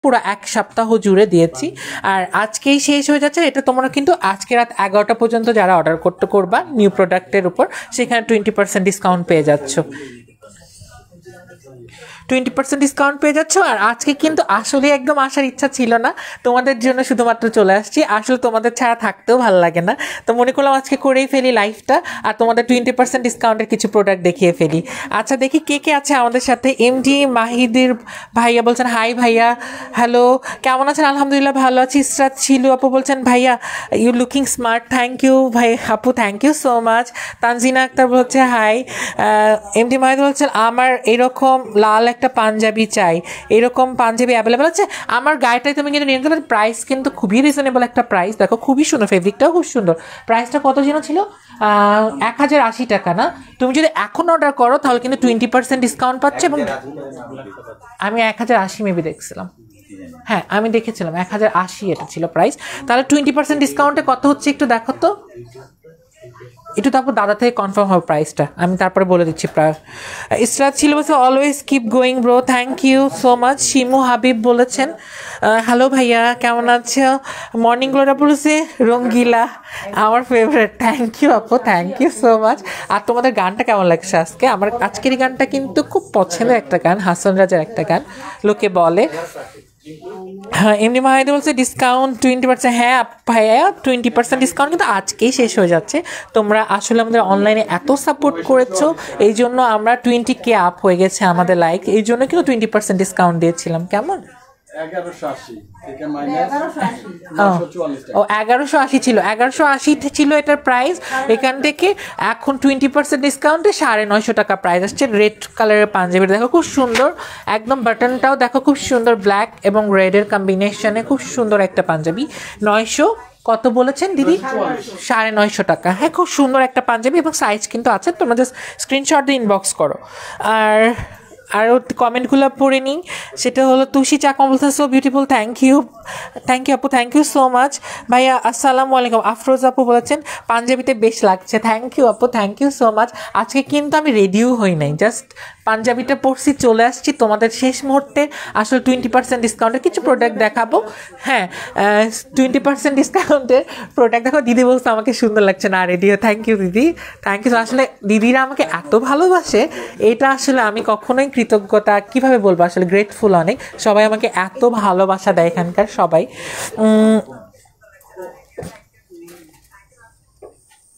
পুরো 1 সপ্তাহ জুড়ে দিয়েছি আর আজকেই শেষ হয়ে যাচ্ছে এটা তোমরা কিন্তু আজকে রাত 11টা পর্যন্ত যারা অর্ডার করবা নিউ প্রোডাক্টের উপর সেখানে 20% ডিসকাউন্ট পেয়ে যাচ্ছ 20% ডিসকাউন্ট পেয়ে যাচ্ছ আর আজকে কিন্তু আসলে একদম আসার ইচ্ছা ছিল না তোমাদের জন্য শুধুমাত্র চলে আসছি আসলে তোমাদের ছাড়া থাকতেও ভালো লাগে না তো মনে করলাম আজকে করেই ফেলি লাইভটা আর তোমাদের 20% ডিসকাউন্টের কিছু প্রোডাক্ট দেখিয়ে ফেলি আচ্ছা দেখি কে কে আছে আমাদের সাথে এমডি মাহিদির ভাইয়া বলছেন হাই ভাইয়া হ্যালো কেমন আছেন আলহামদুলিল্লাহ ভালো আছি ইসরাত ছিল আপু বলছেন ভাইয়া you looking smart thank you ভাই আপু thank you so much Tanzina Akter বলছে হাই এমডি মাহিদ বলছেন আমার এরকম লাল একটা পাঞ্জাবি চাই এরকম পাঞ্জাবি অ্যাভেলেবল আছে আমার গায়েটাই তুমি কিন্তু নিয়ে নিতে পারো প্রাইস কিন্তু খুবই রিজনেবল একটা প্রাইস দেখো খুবই সুন্দর ফেব্রিকটাও খুব সুন্দর প্রাইসটা কত যেন ছিল 1080 টাকা না তুমি যদি এখন অর্ডার করো তাহলে কিন্তু 20% ডিসকাউন্ট পাচ্ছে এবং আমি 1080 মেবি দেখছিলাম হ্যাঁ আমি দেখেছিলাম 1080 এটা ছিল প্রাইস তাহলে 20% ডিসকাউন্টে কত হচ্ছে একটু দেখো তো একটু তারপর দাদা থেকে কনফার্ম হবে প্রাইসটা আমি তারপরে বলে দিচ্ছি প্রায় ইসরাত ছিল বলছে always keep going bro thank you so much Shimu Habib বলেছেন হ্যালো ভাইয়া কেমন আছো মর্নিং গ্লোরা বলেছে রঙ্গিলা আমার ফেভারিট থ্যাংক ইউ আপু থ্যাংক ইউ সো মাচ আর তোমাদের গানটা কেমন লাগছে আজকে আমার আজকের গানটা কিন্তু খুব পছন্দের একটা গান হাসান রাজার একটা গান লোকে বলে হ্যাঁ এমনি মাহিদি বলছে ডিসকাউন্ট 20% হ্যাঁ ভাইয়া 20% ডিসকাউন্ট কিন্তু আজকেই শেষ হয়ে যাচ্ছে তোমরা আসলে আমাদের অনলাইনে এত সাপোর্ট করেছো এই জন্য আমরা 20K আপ হয়ে গেছে আমাদের লাইক এই জন্য কিন্তু 20% ডিসকাউন্ট দিয়েছিলাম কেমন 1180 ছিল 1180 ছিল এটার প্রাইস এখান থেকে এখন 20% ডিসকাউন্টে 950 টাকা প্রাইস আসছে রেড কালারের পাঞ্জাবি দেখো খুব সুন্দর একদম বাটনটাও দেখো খুব সুন্দর ব্ল্যাক এবং রেডের কম্বিনেশনে খুব সুন্দর একটা পাঞ্জাবি 900 কত বলেছেন দিদি 950 টাকা হ্যাঁ খুব সুন্দর একটা পাঞ্জাবি এবং সাইজ কিন্তু আছে তোমরা জাস্ট স্ক্রিনশট দিয়ে ইনবক্স করো আর কমেন্টগুলো পড়ে নিই সেটা হলো তুষি চাকমা বলছেন সো বিউটিফুল থ্যাংক ইউ আপু থ্যাংক ইউ সো মাচ ভাইয়া আসসালামু আলাইকুম আফরোজ আপু বলেছেন পাঞ্জাবিতে বেশ লাগছে থ্যাংক ইউ আপু থ্যাংক ইউ সো মাচ আজকে কিন্তু আমি রেডিও হই নাই জাস্ট পাঞ্জাবিটা পরছি চলে আসছি তোমাদের শেষ মুহূর্তে আসলে 20% ডিসকাউন্টের কিছু প্রোডাক্ট দেখাবো হ্যাঁ 20% ডিসকাউন্টের প্রোডাক্ট দেখো দিদি বলছে আমাকে সুন্দর লাগছে না রেডিও থ্যাংক ইউ দিদি থ্যাংক ইউ আসলে দিদিরা আমাকে এত ভালোবাসে এটা আসলে আমি কখনোই কৃতজ্ঞতা কিভাবে বলবো আসলে গ্রেটফুল অনেক সবাই আমাকে এত ভালোবাসা দেয় এখানকার সবাই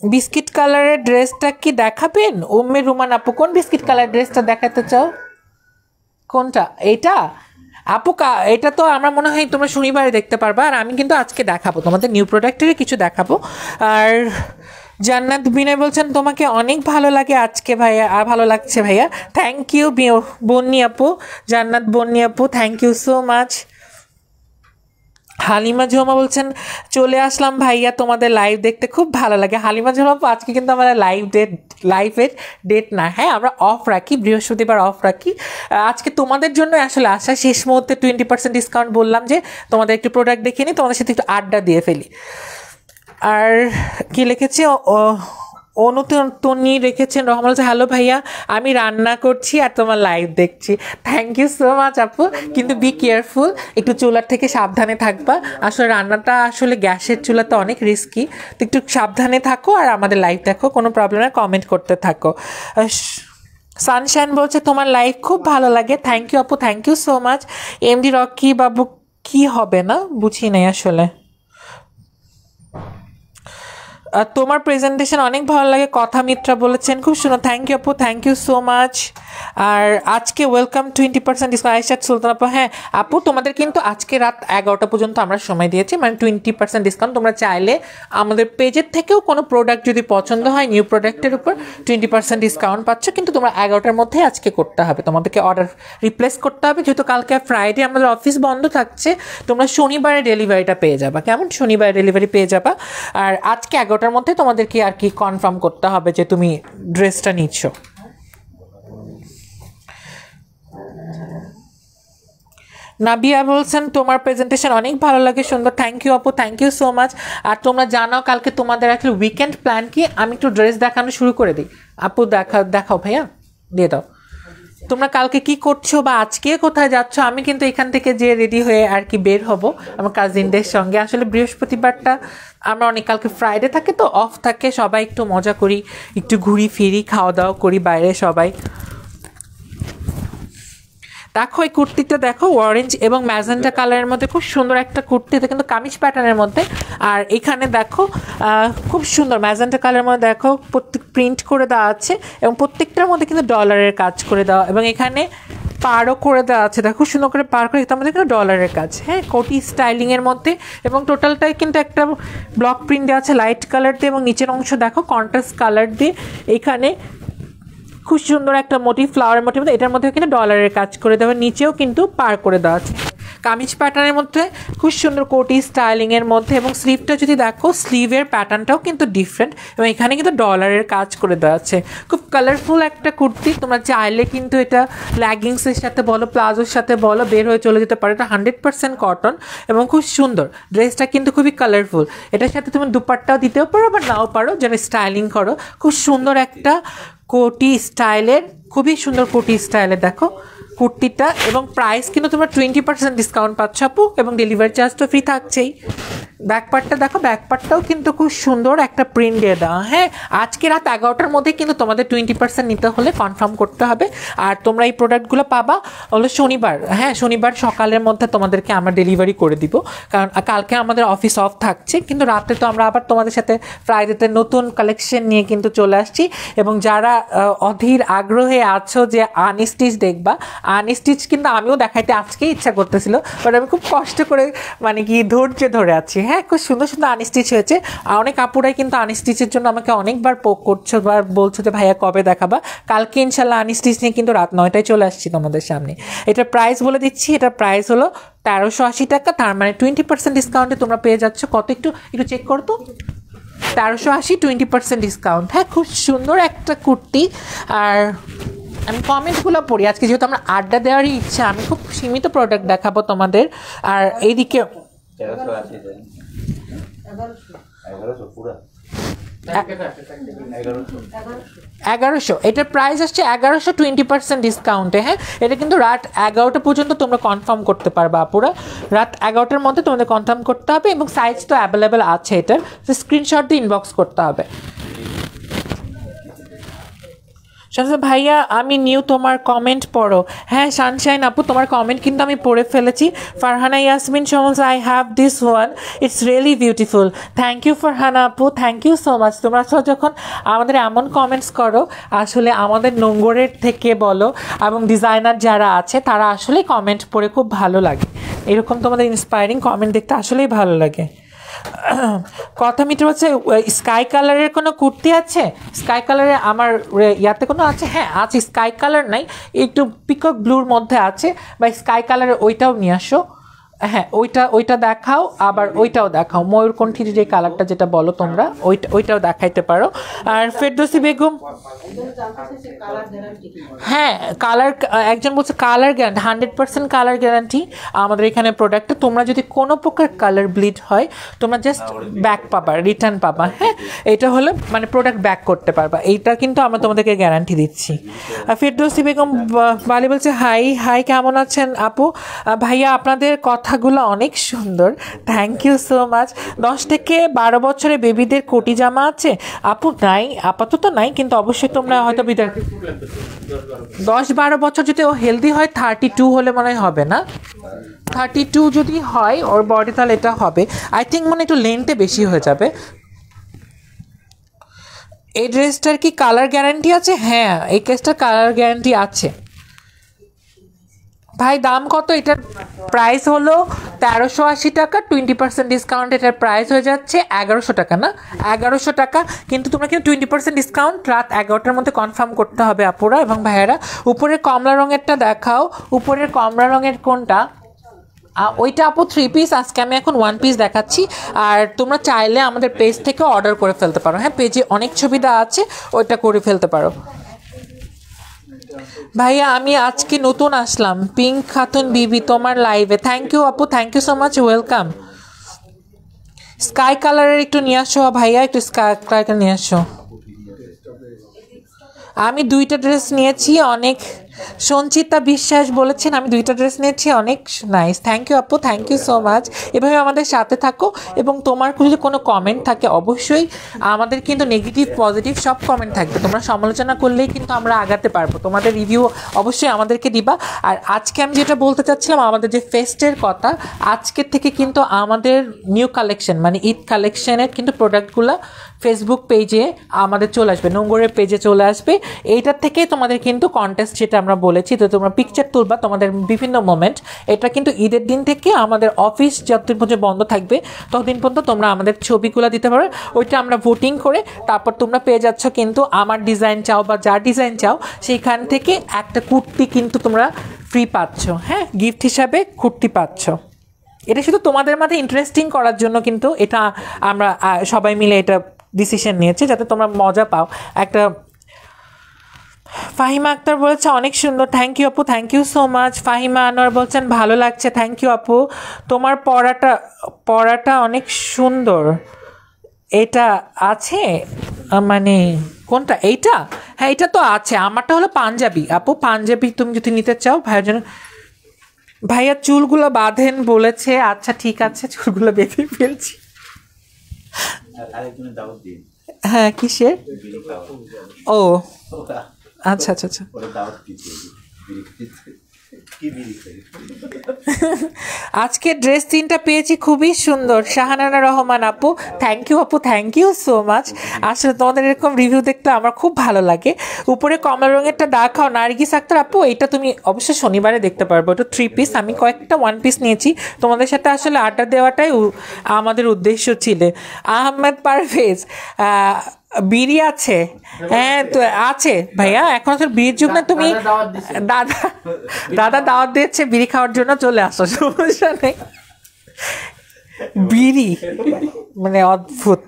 বিস্কিট কালারের ড্রেসটা কি দেখাবেন উম্মে রুমান আপু কোন বিস্কিট কালার ড্রেসটা দেখাতে চাও কোনটা এটা আপু এটা তো আমরা মনে হয় তোমরা শনিবারে দেখতে পারবা আর আমি কিন্তু আজকে দেখাবো তোমাদের নিউ প্রোডাক্টেরই কিছু দেখাবো আর জান্নাত বিনয় বলছেন তোমাকে অনেক ভালো লাগে আজকে ভাইয়া ভালো লাগছে ভাইয়া থ্যাংক ইউ বন্নি আপু জান্নাত বন্নি আপু thank you so much Halima Jhoma বলছেন চলে আসলাম ভাইয়া তোমাদের লাইভ দেখতে খুব ভালো লাগে হালিমা ঝোমা আপু আজকে কিন্তু আমরা লাইভের ডেট না হ্যাঁ আমরা অফ রাখি বৃহস্পতিবার অফ রাখি আজকে তোমাদের জন্য আসলে আসা শেষ মুহূর্তে 20% ডিসকাউন্ট বললাম যে তোমাদের একটু প্রোডাক্ট দেখে নিই তোমাদের সাথে একটু আড্ডা দিয়ে ফেলি আর কি লিখেছে অনুতনী রেখেছেন রহমান হ্যালো ভাইয়া আমি রান্না করছি আর তোমার লাইভ দেখছি থ্যাংক ইউ সো মাচ আপু কিন্তু বি কেয়ারফুল একটু চুলার থেকে সাবধানে থাকবা আসলে রান্নাটা আসলে গ্যাসের চুলাতে অনেক রিস্কি তো একটু সাবধানে থাকো আর আমাদের লাইভ দেখো কোনো প্রবলেম না কমেন্ট করতে থাকো সানশাইন বলছে তোমার লাইভ খুব ভালো লাগে থ্যাংক ইউ আপু thank you so much MD Rocky Babu কি হবে না বুঝি নাই আসলে তোমার প্রেজেন্টেশন অনেক ভালো লাগে কথা মিত্রা বলেছেন খুব সুন্দর থ্যাংক ইউ আপু থ্যাংক ইউ সো মাচ আর আজকে ওয়েলকাম 20% ডিসকাউন্ট আয়েশাত সুলতান আপু হ্যাঁ আপু তোমাদের কিন্তু আজকে রাত 11টা পর্যন্ত আমরা সময় দিয়েছি মানে 20% ডিসকাউন্ট তোমরা চাইলে আমাদের পেজের থেকেও কোনো প্রোডাক্ট যদি পছন্দ হয় নিউ প্রোডাক্টের উপর 20% ডিসকাউন্ট পাচ্ছ কিন্তু তোমরা 11টার মধ্যে আজকে করতে হবে তোমাদেরকে অর্ডার রিপ্লেস করতে হবে যেহেতু কালকে ফ্রাইডে আমাদের অফিস বন্ধ থাকছে তোমরা শনিবারে ডেলিভারিটা পেয়ে যাবা কেমন শনিবারে ডেলিভারি পেয়ে যাবা আর আজকে 11টার মধ্যে তোমাদেরকে আর কি কনফার্ম করতে হবে যে তুমি ড্রেসটা নিচ্ছ নাবিয়া বলছেন তোমার প্রেজেন্টেশন অনেক ভালো লাগে সুন্দর থ্যাংক ইউ আপু থ্যাংক ইউ সো মাচ আর তোমরা জানাও কালকে তোমাদের আসলে উইকেন্ড প্ল্যান কি আমি একটু ড্রেস দেখানো শুরু করে দিই আপু দেখাও ভাইয়া দিয়ে দাও তোমরা কালকে কি করছো বা আজকে কোথায় যাচ্ছ? আমি কিন্তু এখান থেকে যে রেডি হয়ে আর কি বের হব আমার কাজিনদের সঙ্গে। আসলে বৃহস্পতিবারটা আমরা অনেক, কালকে ফ্রাইডে থাকে তো অফ থাকে, সবাই একটু মজা করি, একটু ঘুরি ফিরি, খাওয়া দাওয়া করি বাইরে সবাই। দেখো এই কুর্তিটা দেখো, অরেঞ্জ এবং ম্যাজেন্টা কালারের মধ্যে খুব সুন্দর একটা কুর্তি, এটা কিন্তু কামিজ প্যাটার্নের মধ্যে। আর এখানে দেখো খুব সুন্দর ম্যাজেন্টা কালারের মধ্যে দেখো প্রত্যেক প্রিন্ট করে দেওয়া আছে এবং প্রত্যেকটার মধ্যে কিন্তু ডলারের কাজ করে দেওয়া, এবং এখানে পারও করে দেওয়া আছে, দেখো সুন্দর করে পার করে, তার মধ্যে কিন্তু ডলারের কাজ, হ্যাঁ কোটি স্টাইলিংয়ের মধ্যে। এবং টোটালটাই কিন্তু একটা ব্লক প্রিন্ট দেওয়া আছে লাইট কালার দিয়ে, এবং নিচের অংশ দেখো কন্ট্রাস্ট কালার দিয়ে। এখানে খুব সুন্দর একটা মোটিভ, ফ্লাওয়ারের মোটিভ, এটার মধ্যে কিন্তু ডলারের কাজ করে দেওয়া, নিচেও কিন্তু পার করে দেওয়া আছে কামিজ প্যাটার্নের মধ্যে, খুব সুন্দর কোটি স্টাইলিংয়ের মধ্যে। এবং স্লিভটা যদি দেখো, স্লিভের প্যাটার্নটাও কিন্তু ডিফারেন্ট, এবং এখানে কিন্তু ডলারের কাজ করে দেওয়া আছে। খুব কালারফুল একটা কুর্তি, তোমরা চাইলে কিন্তু এটা লেগিংসের সাথে বলো, প্লাজোর সাথে বলো, বের হয়ে চলে যেতে পারো। এটা 100% কটন এবং খুব সুন্দর, ড্রেসটা কিন্তু খুবই কালারফুল। এটার সাথে তুমি দুপাট্টাও দিতেও পারো বা নাও পারো, যারা স্টাইলিং করো। খুব সুন্দর একটা কোটি স্টাইলের, খুবই সুন্দর কোটি স্টাইলের দেখো কুর্তিটা। এবং প্রাইস কিন্তু তোমরা 20% ডিসকাউন্ট পাচ্ছ আপু, এবং ডেলিভারি চার্জ তো ফ্রি থাকছেই। ব্যাকপার্টটা দেখো, ব্যাকপার্টটাও কিন্তু খুব সুন্দর একটা প্রিন্ট দিয়ে দেওয়া। হ্যাঁ, আজকে রাত 11টার মধ্যে কিন্তু তোমাদের 20% নিতে হলে কনফার্ম করতে হবে। আর তোমরা এই প্রোডাক্টগুলো পাবা হলো শনিবার, হ্যাঁ শনিবার সকালের মধ্যে তোমাদেরকে আমরা ডেলিভারি করে দিব, কারণ কালকে আমাদের অফিস অফ থাকছে। কিন্তু রাতে তো আমরা আবার তোমাদের সাথে ফ্রাইডেতে নতুন কালেকশন নিয়ে কিন্তু চলে আসছি। এবং যারা অধীর আগ্রহে আছো যে আনস্টিচ দেখবা, আনস্টিচ কিন্তু আমিও দেখাইতে আজকেই ইচ্ছা করতেছিল, বাট আমি খুব কষ্ট করে মানে কি ধৈর্য ধরে আছি। হ্যাঁ, খুব সুন্দর সুন্দর আনস্টিচ হয়েছে। আর অনেক আপুরাই কিন্তু আনস্টিচের জন্য আমাকে অনেকবার পোক করছো বা বলছো যে ভাইয়া কবে দেখাবা। কালকে ইনশাল্লাহ আনস্টিচ নিয়ে কিন্তু রাত 9টায় চলে আসছি তোমাদের সামনে। এটার প্রাইস বলে দিচ্ছি, এটার প্রাইস হলো 1380 টাকা। তার মানে 20% ডিসকাউন্টে তোমরা পেয়ে যাচ্ছ কত, একটু চেক করো তো, 1380, 20% ডিসকাউন্ট। হ্যাঁ, খুব সুন্দর একটা কুর্তি। আর আমি কমেন্টগুলো পড়ি, আজকে যেহেতু আমার আড্ডা দেওয়ারই ইচ্ছা, আমি খুব সীমিত প্রোডাক্ট দেখাবো তোমাদের। আর এইদিকে 1100, এটার প্রাইস আসছে 1100 20% ডিসকাউন্টে। হ্যাঁ, এটা কিন্তু রাত 11টা পর্যন্ত তোমরা কনফার্ম করতে পারবে আপুরা, রাত 11টার মধ্যে তোমাদের কনফার্ম করতে হবে। এবং সাইজ তো অ্যাভেলেবেল আছে এটার, স্ক্রিনশট দিয়ে ইনবক্স করতে হবে। ভাইয়া আমি নিউ, তোমার কমেন্ট পড়ো। হ্যাঁ সানশাইন আপু, তোমার কমেন্ট কিন্তু আমি পড়ে ফেলেছি। Farhana Yasmin Shoms, I have this one, it's really beautiful. Thank you Farhana আপু, থ্যাংক ইউ সো মাচ। তোমরা যখন আমাদের এমন কমেন্টস করো, আসলে আমাদের নোংরের থেকে বলো এবং ডিজাইনার যারা আছে তারা আসলে কমেন্ট পড়ে খুব ভালো লাগে। এরকম তোমাদের ইন্সপায়ারিং কমেন্ট দেখতে আসলেই ভালো লাগে। কথা মিটার হচ্ছে, স্কাই কালারের কোনো কুর্তি আছে? স্কাই কালারের আমার ইয়াতে কোনো আছে? হ্যাঁ আছে, স্কাই কালার নাই, একটু পিকক ব্লুর মধ্যে আছে, বা স্কাই কালারের ওইটাও নিয়ে আসো। হ্যাঁ ওইটা দেখাও, আবার ওইটাও দেখাও, ময়ূরকণ্ঠীর যে কালারটা যেটা বলো তোমরা, ওইটাও দেখাইতে পারো। আর ফেরদৌসী বেগম, হ্যাঁ কালার, একজন বলছে কালার গ্যারান্টি, 100% কালার গ্যারান্টি আমাদের এখানে প্রোডাক্টে। তোমরা যদি কোনো প্রকার কালার ব্লিড হয়, তোমরা জাস্ট ব্যাক পাবা, রিটার্ন পাবা। হ্যাঁ, এটা হলো মানে প্রোডাক্ট ব্যাক করতে পারবা, এইটা কিন্তু আমরা তোমাদেরকে গ্যারান্টি দিচ্ছি। ফেরদৌসী বেগম বালি বলছে, হাই কেমন আছেন আপু? ভাইয়া আপনাদের কথাগুলো অনেক সুন্দর, থ্যাংক ইউ সো মাচ। 10 থেকে 12 বছরের বেবিদের কোটি জামা আছে আপু? নাই, আপাতত নাই, কিন্তু অবশ্যই তোমরা হয়তো 10-12 বছর যদি ও হেলদি হয়, 32 হলে মনে হবে না, 32 যদি হয় ওর বডি, তাহলে এটা হবে আই থিঙ্ক, মানে একটু লেন্থে বেশি হয়ে যাবে। এই ড্রেসটার কি কালার গ্যারান্টি আছে? হ্যাঁ, এই কেসটার কালার গ্যারান্টি আছে। ভাই দাম কত? এটার প্রাইস হলো 1380 টাকা, 20% ডিসকাউন্ট এটার প্রাইস হয়ে যাচ্ছে 1100 টাকা, না 1100 টাকা। কিন্তু তোমরা কিন্তু 20% ডিসকাউন্ট রাত 11টার মধ্যে কনফার্ম করতে হবে আপুরা এবং ভাইয়েরা। উপরের কমলা রঙেরটা দেখাও, উপরের কমলা রঙের কোনটা? ওইটা আপু 3 পিস, আজকে আমি এখন 1 পিস দেখাচ্ছি। আর তোমরা চাইলে আমাদের পেজ থেকে অর্ডার করে ফেলতে পারো। হ্যাঁ, পেজে অনেক ছবি দেওয়া আছে, ওইটা করে ফেলতে পারো। ভাইয়া আমি আজকে নতুন আসলাম, পিঙ্ক খাতুন বিবি তোমার লাইভে। থ্যাংক ইউ আপু, thank you so much, welcome. Sky কালারের একটু নিয়ে আসো ভাইয়া, একটু স্কাই কালার নিয়ে আসো। আমি 2টা ড্রেস নিয়েছি, অনেক সঞ্চিতা বিশ্বাস বলেছেন আমি 2টা ড্রেস নিয়েছি, অনেক নাইস। থ্যাংক ইউ আপু, থ্যাংক ইউ সো মাচ। এভাবে আমাদের সাথে থাকো এবং তোমার যদি কোনো কমেন্ট থাকে অবশ্যই আমাদের কিন্তু নেগেটিভ পজিটিভ সব কমেন্ট থাকবে, তোমরা সমালোচনা করলেই কিন্তু আমরা আগাতে পারবো। তোমাদের রিভিউ অবশ্যই আমাদেরকে দিবা। আর আজকে আমি যেটা বলতে চাচ্ছিলাম আমাদের যে ফেস্টের কথা, আজকের থেকে কিন্তু আমাদের নিউ কালেকশন মানে ঈদ কালেকশনের কিন্তু প্রোডাক্টগুলো ফেসবুক পেজে আমাদের চলে আসবে, নোংরের পেজে চলে আসবে। এইটার থেকে তোমাদের কিন্তু কন্টেস্ট যেটা আমরা বলেছি, তো তোমরা পিকচার তুলবা তোমাদের বিভিন্ন মোমেন্ট। এটা কিন্তু ঈদের দিন থেকে আমাদের অফিস যতদিন পর্যন্ত বন্ধ থাকবে ততদিন পর্যন্ত তোমরা আমাদের ছবিগুলো দিতে পারো, ওইটা আমরা ভোটিং করে তারপর তোমরা পেয়ে যাচ্ছ কিন্তু আমার ডিজাইন চাও বা যা ডিজাইন চাও সেইখান থেকে একটা কুর্তি কিন্তু তোমরা ফ্রি পাচ্ছ। হ্যাঁ, গিফট হিসাবে কুর্তি পাচ্ছ। এটা শুধু তোমাদের মাঝে ইন্টারেস্টিং করার জন্য কিন্তু এটা আমরা সবাই মিলে এটা ডিসিশন নিয়েছি যাতে তোমরা মজা পাও একটা। ফাহিমা আক্তার বলেছে অনেক সুন্দর, থ্যাংক ইউ আপু, thank you so much. Fahima Anwar বলছেন ভালো লাগছে, থ্যাংক ইউ আপু। তোমার পড়াটা অনেক সুন্দর। এটা আছে মানে কোনটা? এইটা? হ্যাঁ এটা তো আছে, আমারটা হলো পাঞ্জাবি আপু, পাঞ্জাবি তুমি যদি নিতে চাও ভাইয়ের জন্য। ভাইয়া চুলগুলো বাঁধেন বলেছে, আচ্ছা ঠিক আছে চুলগুলো বেঁধে ফেলছি। হ্যাঁ কিসের? ও আচ্ছা আচ্ছা আচ্ছা। আজকে ড্রেস 3টা পেয়েছি, খুবই সুন্দর। শাহানানা রহমান আপু, থ্যাংক ইউ আপু, থ্যাংক ইউ সো মাচ। আসলে তোমাদের এরকম রিভিউ দেখতে আমার খুব ভালো লাগে। উপরে কমলা রঙেরটা দেখাও নার্গিস আক্তার আপু, এটা তুমি অবশ্যই শনিবারে দেখতে পারবো। এটা 3 পিস, আমি কয়েকটা 1 পিস নিয়েছি। তোমাদের সাথে আসলে আড্ডা দেওয়াটাই আমাদের উদ্দেশ্য ছিল। আহমেদ পারভেজ বিড়ি আছে? হ্যাঁ তো আছে ভাইয়া, এখন তো বিড়ির যুগ না। তুমি দাদা দাওয়াত দিচ্ছে বিড়ি খাওয়ার জন্য, চলে আসো, সমস্যা নেই। বিড়ি মানে অদ্ভুত।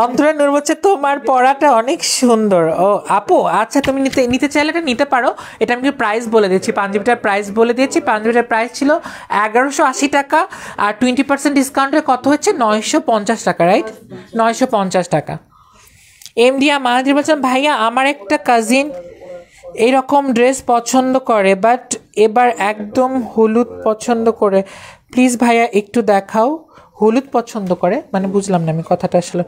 অন্তরা নূর বলছে তোমার পড়াটা অনেক সুন্দর। ও আপু আচ্ছা, তুমি নিতে চাইলে এটা নিতে পারো। এটা আমি প্রাইস বলে দিয়েছি, পাঞ্জাবিটার প্রাইস বলে দিয়েছি। পাঞ্জাবিটার প্রাইস ছিল 1180 টাকা, আর 20% ডিসকাউন্টে কত হচ্ছে 950 টাকা, রাইট? 950 টাকা। এমডিয়া মাহাজির বলছেন ভাইয়া আমার একটা কাজিন এরকম ড্রেস পছন্দ করে, বাট এবার একদম হলুদ পছন্দ করে, প্লিজ ভাইয়া একটু দেখাও। হলুদ পছন্দ করে মানে বুঝলাম না আমি কথাটা আসলে।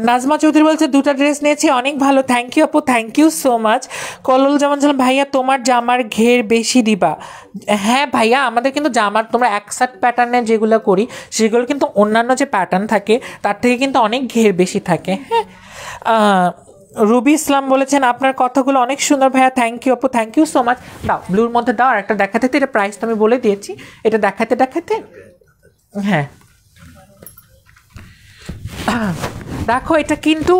নাজমা চৌধুরী বলছে 2টা ড্রেস নিয়েছি, অনেক ভালো, থ্যাংক ইউ আপু, থ্যাংক ইউ সো মাচ। কলল জামান ভাইয়া তোমার জামার ঘের বেশি দিবা? হ্যাঁ ভাইয়া, আমাদের কিন্তু জামার তোমরা একসাথ প্যাটার্নের যেগুলো করি সেগুলো কিন্তু অন্যান্য যে প্যাটার্ন থাকে তার থেকে কিন্তু অনেক ঘের বেশি থাকে। হ্যাঁ, রুবি ইসলাম বলেছেন আপনার কথাগুলো অনেক সুন্দর ভাইয়া, থ্যাংক ইউ আপু, থ্যাংক ইউ সো মাচ। দাও ব্লুর মধ্যে দাও, আর একটা দেখাতে, এটা প্রাইস তো আমি বলে দিয়েছি, এটা দেখাতে হ্যাঁ দেখো এটা কিন্তু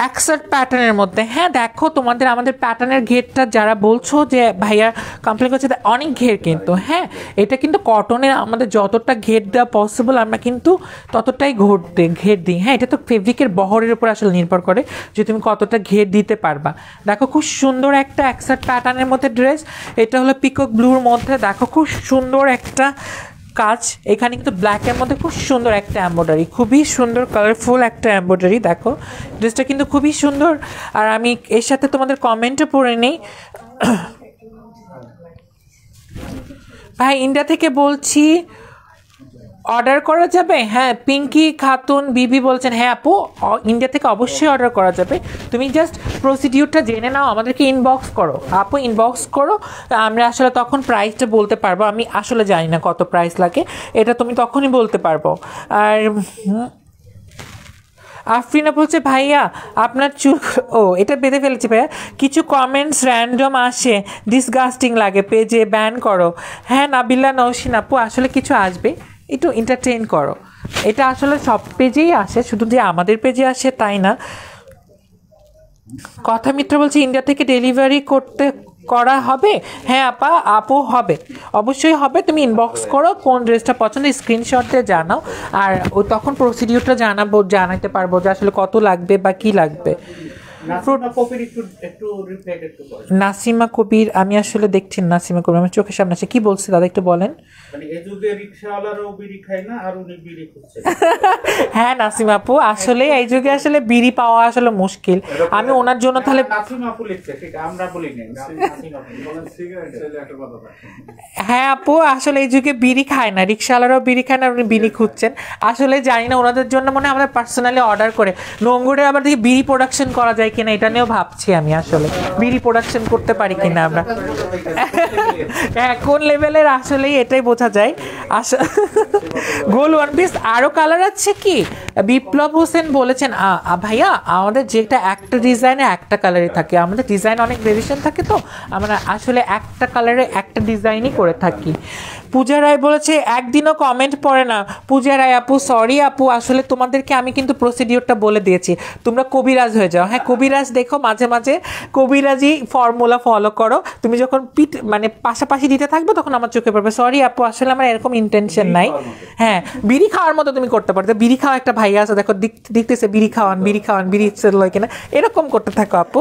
একসার্ট প্যাটার্নের মধ্যে। হ্যাঁ দেখো তোমাদের আমাদের প্যাটার্নের ঘেরটা যারা বলছো যে ভাইয়া কমপ্লেন করছে অনেক ঘের, কিন্তু হ্যাঁ এটা কিন্তু কটনের আমাদের যতটা ঘের দেওয়া পসিবল আমরা কিন্তু ততটাই ঘের দিই। হ্যাঁ এটা তো ফেব্রিকের বহরের উপর আসলে নির্ভর করে যে তুমি কতটা ঘের দিতে পারবা। দেখো খুব সুন্দর একটা একসার্ট প্যাটার্নের মধ্যে ড্রেস, এটা হলো পিকক ব্লুর মধ্যে। দেখো খুব সুন্দর একটা কাজ, এখানে কিন্তু ব্ল্যাকের মধ্যে খুব সুন্দর একটা এমব্রয়ডারি, খুবই সুন্দর কালারফুল একটা এমব্রয়ডারি। দেখো ড্রেসটা কিন্তু খুবই সুন্দর। আর আমি এর সাথে তোমাদের কমেন্টও পড়ে নিই। ভাই ইন্ডিয়া থেকে বলছি, অর্ডার করা যাবে? হ্যাঁ পিঙ্কি খাতুন বিবি বলছেন হ্যাঁ আপু ইন্ডিয়া থেকে অবশ্যই অর্ডার করা যাবে। তুমি জাস্ট প্রসিডিউরটা জেনে নাও, আমাদেরকে ইনবক্স করো আপু, ইনবক্স করো, আমরা আসলে তখন প্রাইসটা বলতে পারবো। আমি আসলে জানি না কত প্রাইস লাগে, এটা তুমি তখনই বলতে পারবো। আর আফরিনা বলছে ভাইয়া আপনার চুল, ও এটা বেঁধে ফেলেছি ভাইয়া, কিছু কমেন্টস র্যান্ডম আসে, ডিসগাস্টিং লাগে, পেজে ব্যান করো। হ্যাঁ নাবিল্লা নৌসিন আপু আসলে কিছু আসবে, একটু এন্টারটেইন করো। এটা আসলে সব পেজেই আসে, শুধু যে আমাদের পেজে আসে তাই না। কথা মিত্র বলছে ইন্ডিয়া থেকে ডেলিভারি করা হবে? হ্যাঁ আপু হবে, অবশ্যই হবে। তুমি ইনবক্স করো কোন ড্রেসটা পছন্দ, স্ক্রিনশট দিয়ে জানাও, আর তখন প্রসিডিউরটা জানাইতে পারবো যে আসলে কত লাগবে বা কি লাগবে। নাসিমা কবির আমি আসলে দেখছি নাসিমা কবির আমার চোখের সামনে আছে, কি বলছে দাদা একটু বলেন। হ্যাঁ নাসিমা আপু আসলে এই যুগে আসলে বিড়ি পাওয়া আসলে মুশকিল, আমি ওনার জন্য তাহলে হ্যাঁ আপু আসলে এই যুগে বিড়ি খায় না, রিক্সাওয়ালারাও বিড়ি খায় না, উনি বিড়ি খুঁজছেন আসলে জানি না ওনাদের জন্য মনে হয় আমাদের পার্সোনালি অর্ডার করে নোংরে আবার দেখি বিড়ি প্রোডাকশন করা যায় কিনা এটা নিয়েও ভাবছি আমি, আসলে বিড়ি প্রোডাকশন করতে পারি কিনা আমরা। কোন লেভেলের আসলে এটাই বোঝা যায়। গোল ওয়ান পিস আরো কালার আছে কি? বিপ্লব হোসেন বলেছেন ভাইয়া আমাদের যেটা একটা ডিজাইনে একটা কালারই থাকে, আমাদের ডিজাইন অনেক ভেরিয়েশন থাকে তো আমরা আসলে একটা কালারে একটা ডিজাইনই করে থাকি। পূজা রায় বলেছে একদিনও কমেন্ট পড়ে না। পূজা রায় আপু সরি আপু আসলে তোমাদেরকে আমি কিন্তু প্রসিডিওরটা বলে দিয়েছি, তোমরা কবিরাজ হয়ে যাও। হ্যাঁ কবিরাজ দেখো মাঝে মাঝে কবিরাজি ফর্মুলা ফলো করো, তুমি যখন মানে পাশাপাশি দিতে থাকবে তখন আমার চোখে পড়বে। সরি আপু আসলে আমার এরকম ইন্টেনশন নাই। হ্যাঁ বিড়ি খাওয়ার মতো তুমি করতে পারো, বিড়ি খাওয়া একটা ভাইয়া আছে দেখো দেখতেছে বিড়ি খাওয়ান বিড়ি লয় কিনা এরকম করতে থাকো আপু।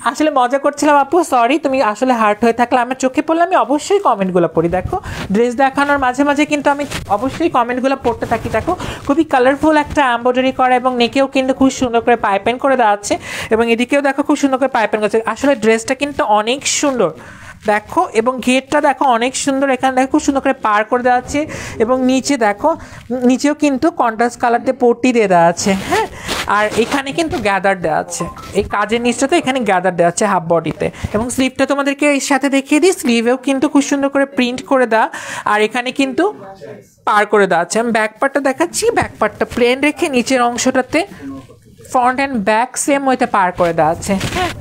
আসলে মজা করছিলাম আপু সরি, তুমি আসলে হার্ট হয়ে থাকলে আমার চোখে পড়লে আমি অবশ্যই কমেন্টগুলো পড়ি। দেখো ড্রেস দেখানোর মাঝে মাঝে কিন্তু আমি অবশ্যই কমেন্টগুলো পড়তে থাকি। দেখো খুবই কালারফুল একটা এমব্রয়ডারি করা এবং নেকেও কিন্তু খুব সুন্দর করে পাইপেন করে দেওয়া আছে এবং এদিকেও দেখো খুব সুন্দর করে পাইপেন করেছে। আসলে ড্রেসটা কিন্তু অনেক সুন্দর দেখো এবং ঘেরটা দেখো অনেক সুন্দর, এখানে দেখো খুব সুন্দর করে পার করে দেওয়া আছে এবং নিচে দেখো নিচেও কিন্তু কন্ট্রাস্ট কালার দিয়ে পট্টি দিয়ে দেওয়া আছে। হ্যাঁ আর এখানে কিন্তু গ্যাদার দেওয়া আছে, এই কাজের নিচটাতে এখানে গ্যাদার দেওয়া আছে হাফ বডিতে এবং স্লিভটা তোমাদেরকে এর সাথে দেখিয়ে দিই, স্লিভেও কিন্তু খুব সুন্দর করে প্রিন্ট করে দেওয়া আর এখানে কিন্তু পার করে দেওয়া আছে। আমি ব্যাক পার্টটা দেখাচ্ছি, ব্যাক পার্টটা প্লেন রেখে নিচের অংশটাতে ফ্রন্ট অ্যান্ড ব্যাক সেম ওইটা পার করে দেওয়া আছে। হ্যাঁ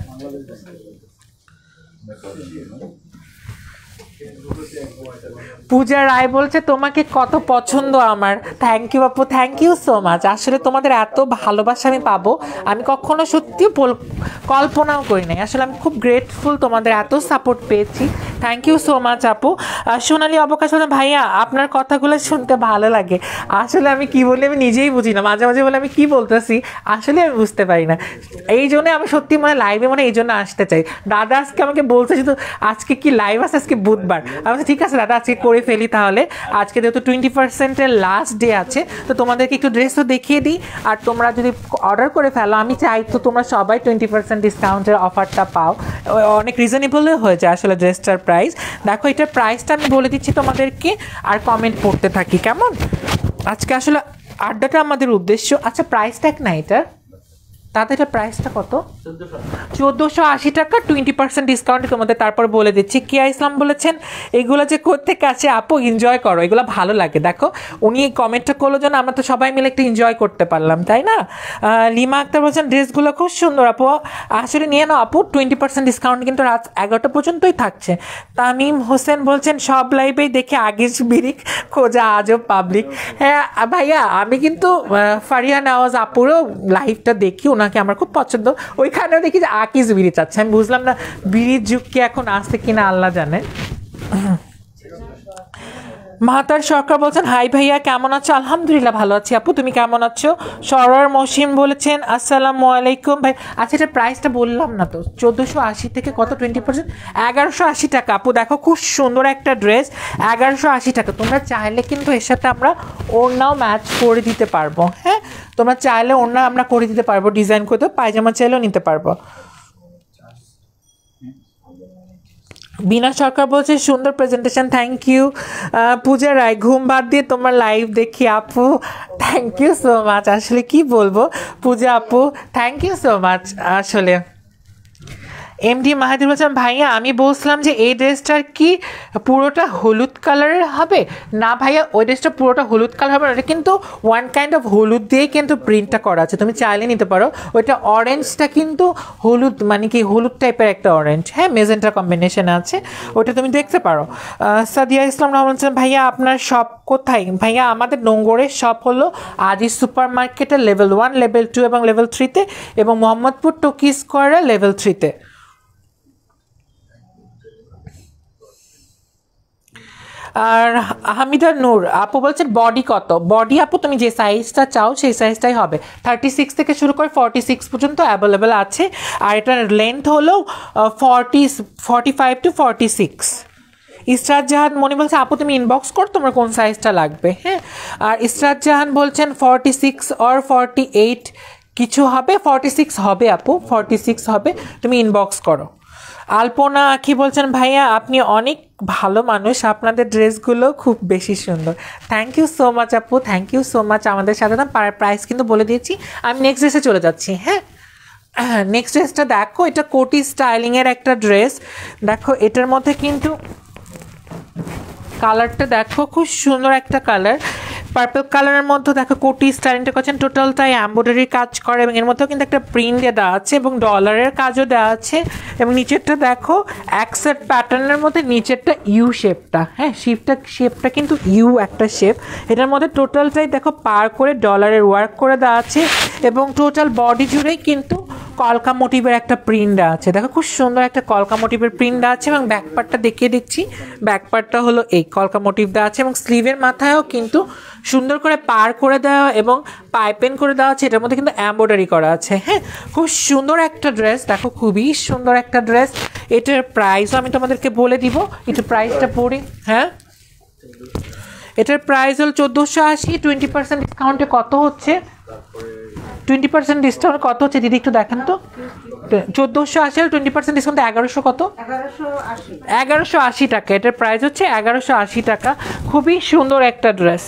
পূজা রায় বলছে তোমাকে কত পছন্দ আমার। থ্যাংক ইউ আপু, থ্যাংক ইউ সো মাচ। আসলে তোমাদের এত ভালোবাসা আমি পাবো আমি কখনো সত্যি কল্পনাও করি নাই। আসলে আমি খুব গ্রেটফুল তোমাদের এত সাপোর্ট পেয়েছি, থ্যাংক ইউ সো মাচ আপু। সোনালি অবকাশ ভাইয়া আপনার কথাগুলো শুনতে ভালো লাগে। আসলে আমি কি বলি আমি নিজেই বুঝি না, মাঝে মাঝে বলে আমি কি বলতেছি আসলে আমি বুঝতে পারি না। এই জন্য আমি সত্যি মানে লাইভে মানে এই জন্য আসতে চাই। দাদা আজকে আমাকে বলছে শুধু আজকে কি লাইভ আছে, আজকে বুধবার। আমি ঠিক আছে দাদা আজকে করে ফেলি তাহলে, আজকে যেহেতু 20% লাস্ট ডে আছে তো তোমাদেরকে একটু ড্রেসও দেখিয়ে দিই আর তোমরা যদি অর্ডার করে ফেলো আমি চাই তো তোমরা সবাই 20% ডিসকাউন্টের অফারটা পাও, অনেক রিজনেবলও হয়ে যায় আসলে ড্রেসটার প্রাইস। দেখো এটার প্রাইসটা আমি বলে দিচ্ছি তোমাদেরকে আর কমেন্ট পড়তে থাকি কেমন। আজকে আসলে আড্ডাটা আমাদের উদ্দেশ্য। আচ্ছা প্রাইসটা এক না এটা তাদের এটা প্রাইসটা কত? 1480 টাকা 20% ডিসকাউন্টে তোমাদের তারপর বলে দিচ্ছি। কিয়া ইসলাম বলেছেন এগুলো যে কোত্থেকে আছে আপু এনজয় করো, এগুলো ভালো লাগে। দেখো উনি কমেন্টটা করলো যেন আমরা তো সবাই মিলে একটু এনজয় করতে পারলাম তাই না। লিমা আক্তার বলছেন ড্রেসগুলো খুব সুন্দর আপু, আসলে নিয়ে নাও আপু 20% ডিসকাউন্ট কিন্তু রাত 11টা পর্যন্তই থাকছে। তামিম হোসেন বলছেন সব লাইভেই দেখে আগে বিরিক খোঁজা আজও পাবলিক। হ্যাঁ ভাইয়া আমি কিন্তু ফারিয়া নওয়াজ আপুরও লাইভটা দেখি, ওনাকে আমার খুব পছন্দ। ওইখানেও দেখি যে আকিজ বিড়ি চাচ্ছে, আমি বুঝলাম না বিড়ির যুগ কি এখন আসছে কিনা আল্লাহ জানে। মাতার সরকার বলছেন হাই ভাইয়া কেমন আছো? আলহামদুলিল্লাহ ভালো আছি আপু, তুমি কেমন আছো? সরার মসিম বলেছেন আসসালামু আলাইকুম ভাই। আচ্ছা এটা প্রাইসটা বললাম না তো, 1480 থেকে কত 20%? 1180 টাকা আপু। দেখো খুব সুন্দর একটা ড্রেস, 1180 টাকা। তোমরা চাইলে কিন্তু এর সাথে আমরা ওড়নাও ম্যাচ করে দিতে পারবো। হ্যাঁ তোমরা চাইলে ওড়না আমরা করে দিতে পারবো, ডিজাইন করতে পায়জামা চাইলেও নিতে পারবো। বিনা সরকার বলছে সুন্দর প্রেজেন্টেশন, থ্যাংক ইউ। পূজা রায় ঘুম বাদ দিয়ে তোমার লাইভ দেখি আপু, থ্যাংক ইউ সো মাচ। আসলে কি বলবো পূজা আপু, থ্যাংক ইউ সো মাচ। আসলে এমডি মাহাদির বলছেন ভাইয়া আমি বলছিলাম যে এই ড্রেসটার কি পুরোটা হলুদ কালারের হবে? না ভাইয়া ওই ড্রেসটা পুরোটা হলুদ কালার হবে না, ওটা কিন্তু ওয়ান কাইন্ড অফ হলুদ দিয়ে কিন্তু প্রিন্টটা করা আছে, তুমি চাইলে নিতে পারো। ওইটা অরেঞ্জটা কিন্তু হলুদ মানে কি হলুদ টাইপের একটা অরেঞ্জ, হ্যাঁ মেজেন্টা কম্বিনেশন আছে, ওটা তুমি দেখতে পারো। সাদিয়া ইসলাম বলছেন ভাইয়া আপনার শপ কোথায়? ভাইয়া আমাদের নোংরের শপ হলো আজি সুপার মার্কেটের লেভেল 1, লেভেল 2 এবং লেভেল 3-তে এবং মোহাম্মদপুর টকি স্কোয়ারের লেভেল 3-তে। আর হামিদা নূর আপু বলছেন বডি কত? বডি আপু তুমি যে সাইজটা চাও সেই সাইজটাই হবে। 36 থেকে শুরু করে 46 পর্যন্ত অ্যাভেলেবেল আছে। আর এটার লেন্থ হলো 45 to 46। ইসরাত জাহান মনি বলছে আপু তুমি ইনবক্স কর তোমার কোন সাইজটা লাগবে। হ্যাঁ, আর ইসরাত জাহান বলছেন 46 or 48 কিছু হবে, 46 হবে আপু, 46 হবে, তুমি ইনবক্স করো। আলপনা আখি বলছেন ভাইয়া আপনি অনেক ভালো মানুষ, আপনাদের ড্রেসগুলো খুব বেশি সুন্দর। থ্যাংক ইউ সো মাচ আপু, থ্যাংক ইউ সো মাচ। আমাদের সাথে না প্রাইস কিন্তু বলে দিয়েছি। আমি নেক্সট ড্রেসে চলে যাচ্ছি। হ্যাঁ, নেক্সট ড্রেসটা দেখো, এটা কোটি স্টাইলিংয়ের একটা ড্রেস। দেখো এটার মধ্যে কিন্তু কালারটা দেখো খুব সুন্দর একটা কালার, পার্পল কালারের মধ্যে দেখো কোটি স্টাইলিংটা করছেন, টোটালটাই এমব্রয়ডারি কাজ করে এবং এর মধ্যেও কিন্তু একটা প্রিন্ট দেওয়া আছে এবং ডলারের কাজও দেওয়া আছে। এবং নিচেরটা দেখো অ্যাকসেট প্যাটার্নের মধ্যে নিচেরটা ইউ শেপটা, হ্যাঁ শেপটা কিন্তু ইউ একটা শেপ। এটার মধ্যে টোটালটাই দেখো পার করে ডলারের ওয়ার্ক করে দেওয়া আছে এবং টোটাল বডি জুড়েই কিন্তু কলকা মোটিভের একটা প্রিন্ট আছে। দেখো খুব সুন্দর একটা কলকা মোটিভের প্রিন্ট আছে এবং ব্যাকপার্টটা দেখিয়ে দিচ্ছি। ব্যাকপার্টটা হলো এই কলকা মোটিভ দেওয়া আছে এবং স্লিভের মাথায়ও কিন্তু সুন্দর করে পার করে দেওয়া এবং পাইপেন করে দেওয়া আছে। এটার মধ্যে কিন্তু এমব্রয়ডারি করা আছে। হ্যাঁ, খুব সুন্দর একটা ড্রেস, দেখো খুবই সুন্দর একটা ড্রেস। এটার প্রাইসও আমি তোমাদেরকে বলে দিব, এটার প্রাইসটা পড়ি। হ্যাঁ, এটার প্রাইস হল 1480। 20% ডিসকাউন্টে কত হচ্ছে? 20% ডিসকাউন্ট কত হচ্ছে দিদি একটু দেখেন তো। 1480 আর 20% ডিসকাউন্টে 1100 কত? 1180 টাকা। এটার প্রাইস হচ্ছে 1180 টাকা। খুবই সুন্দর একটা ড্রেস।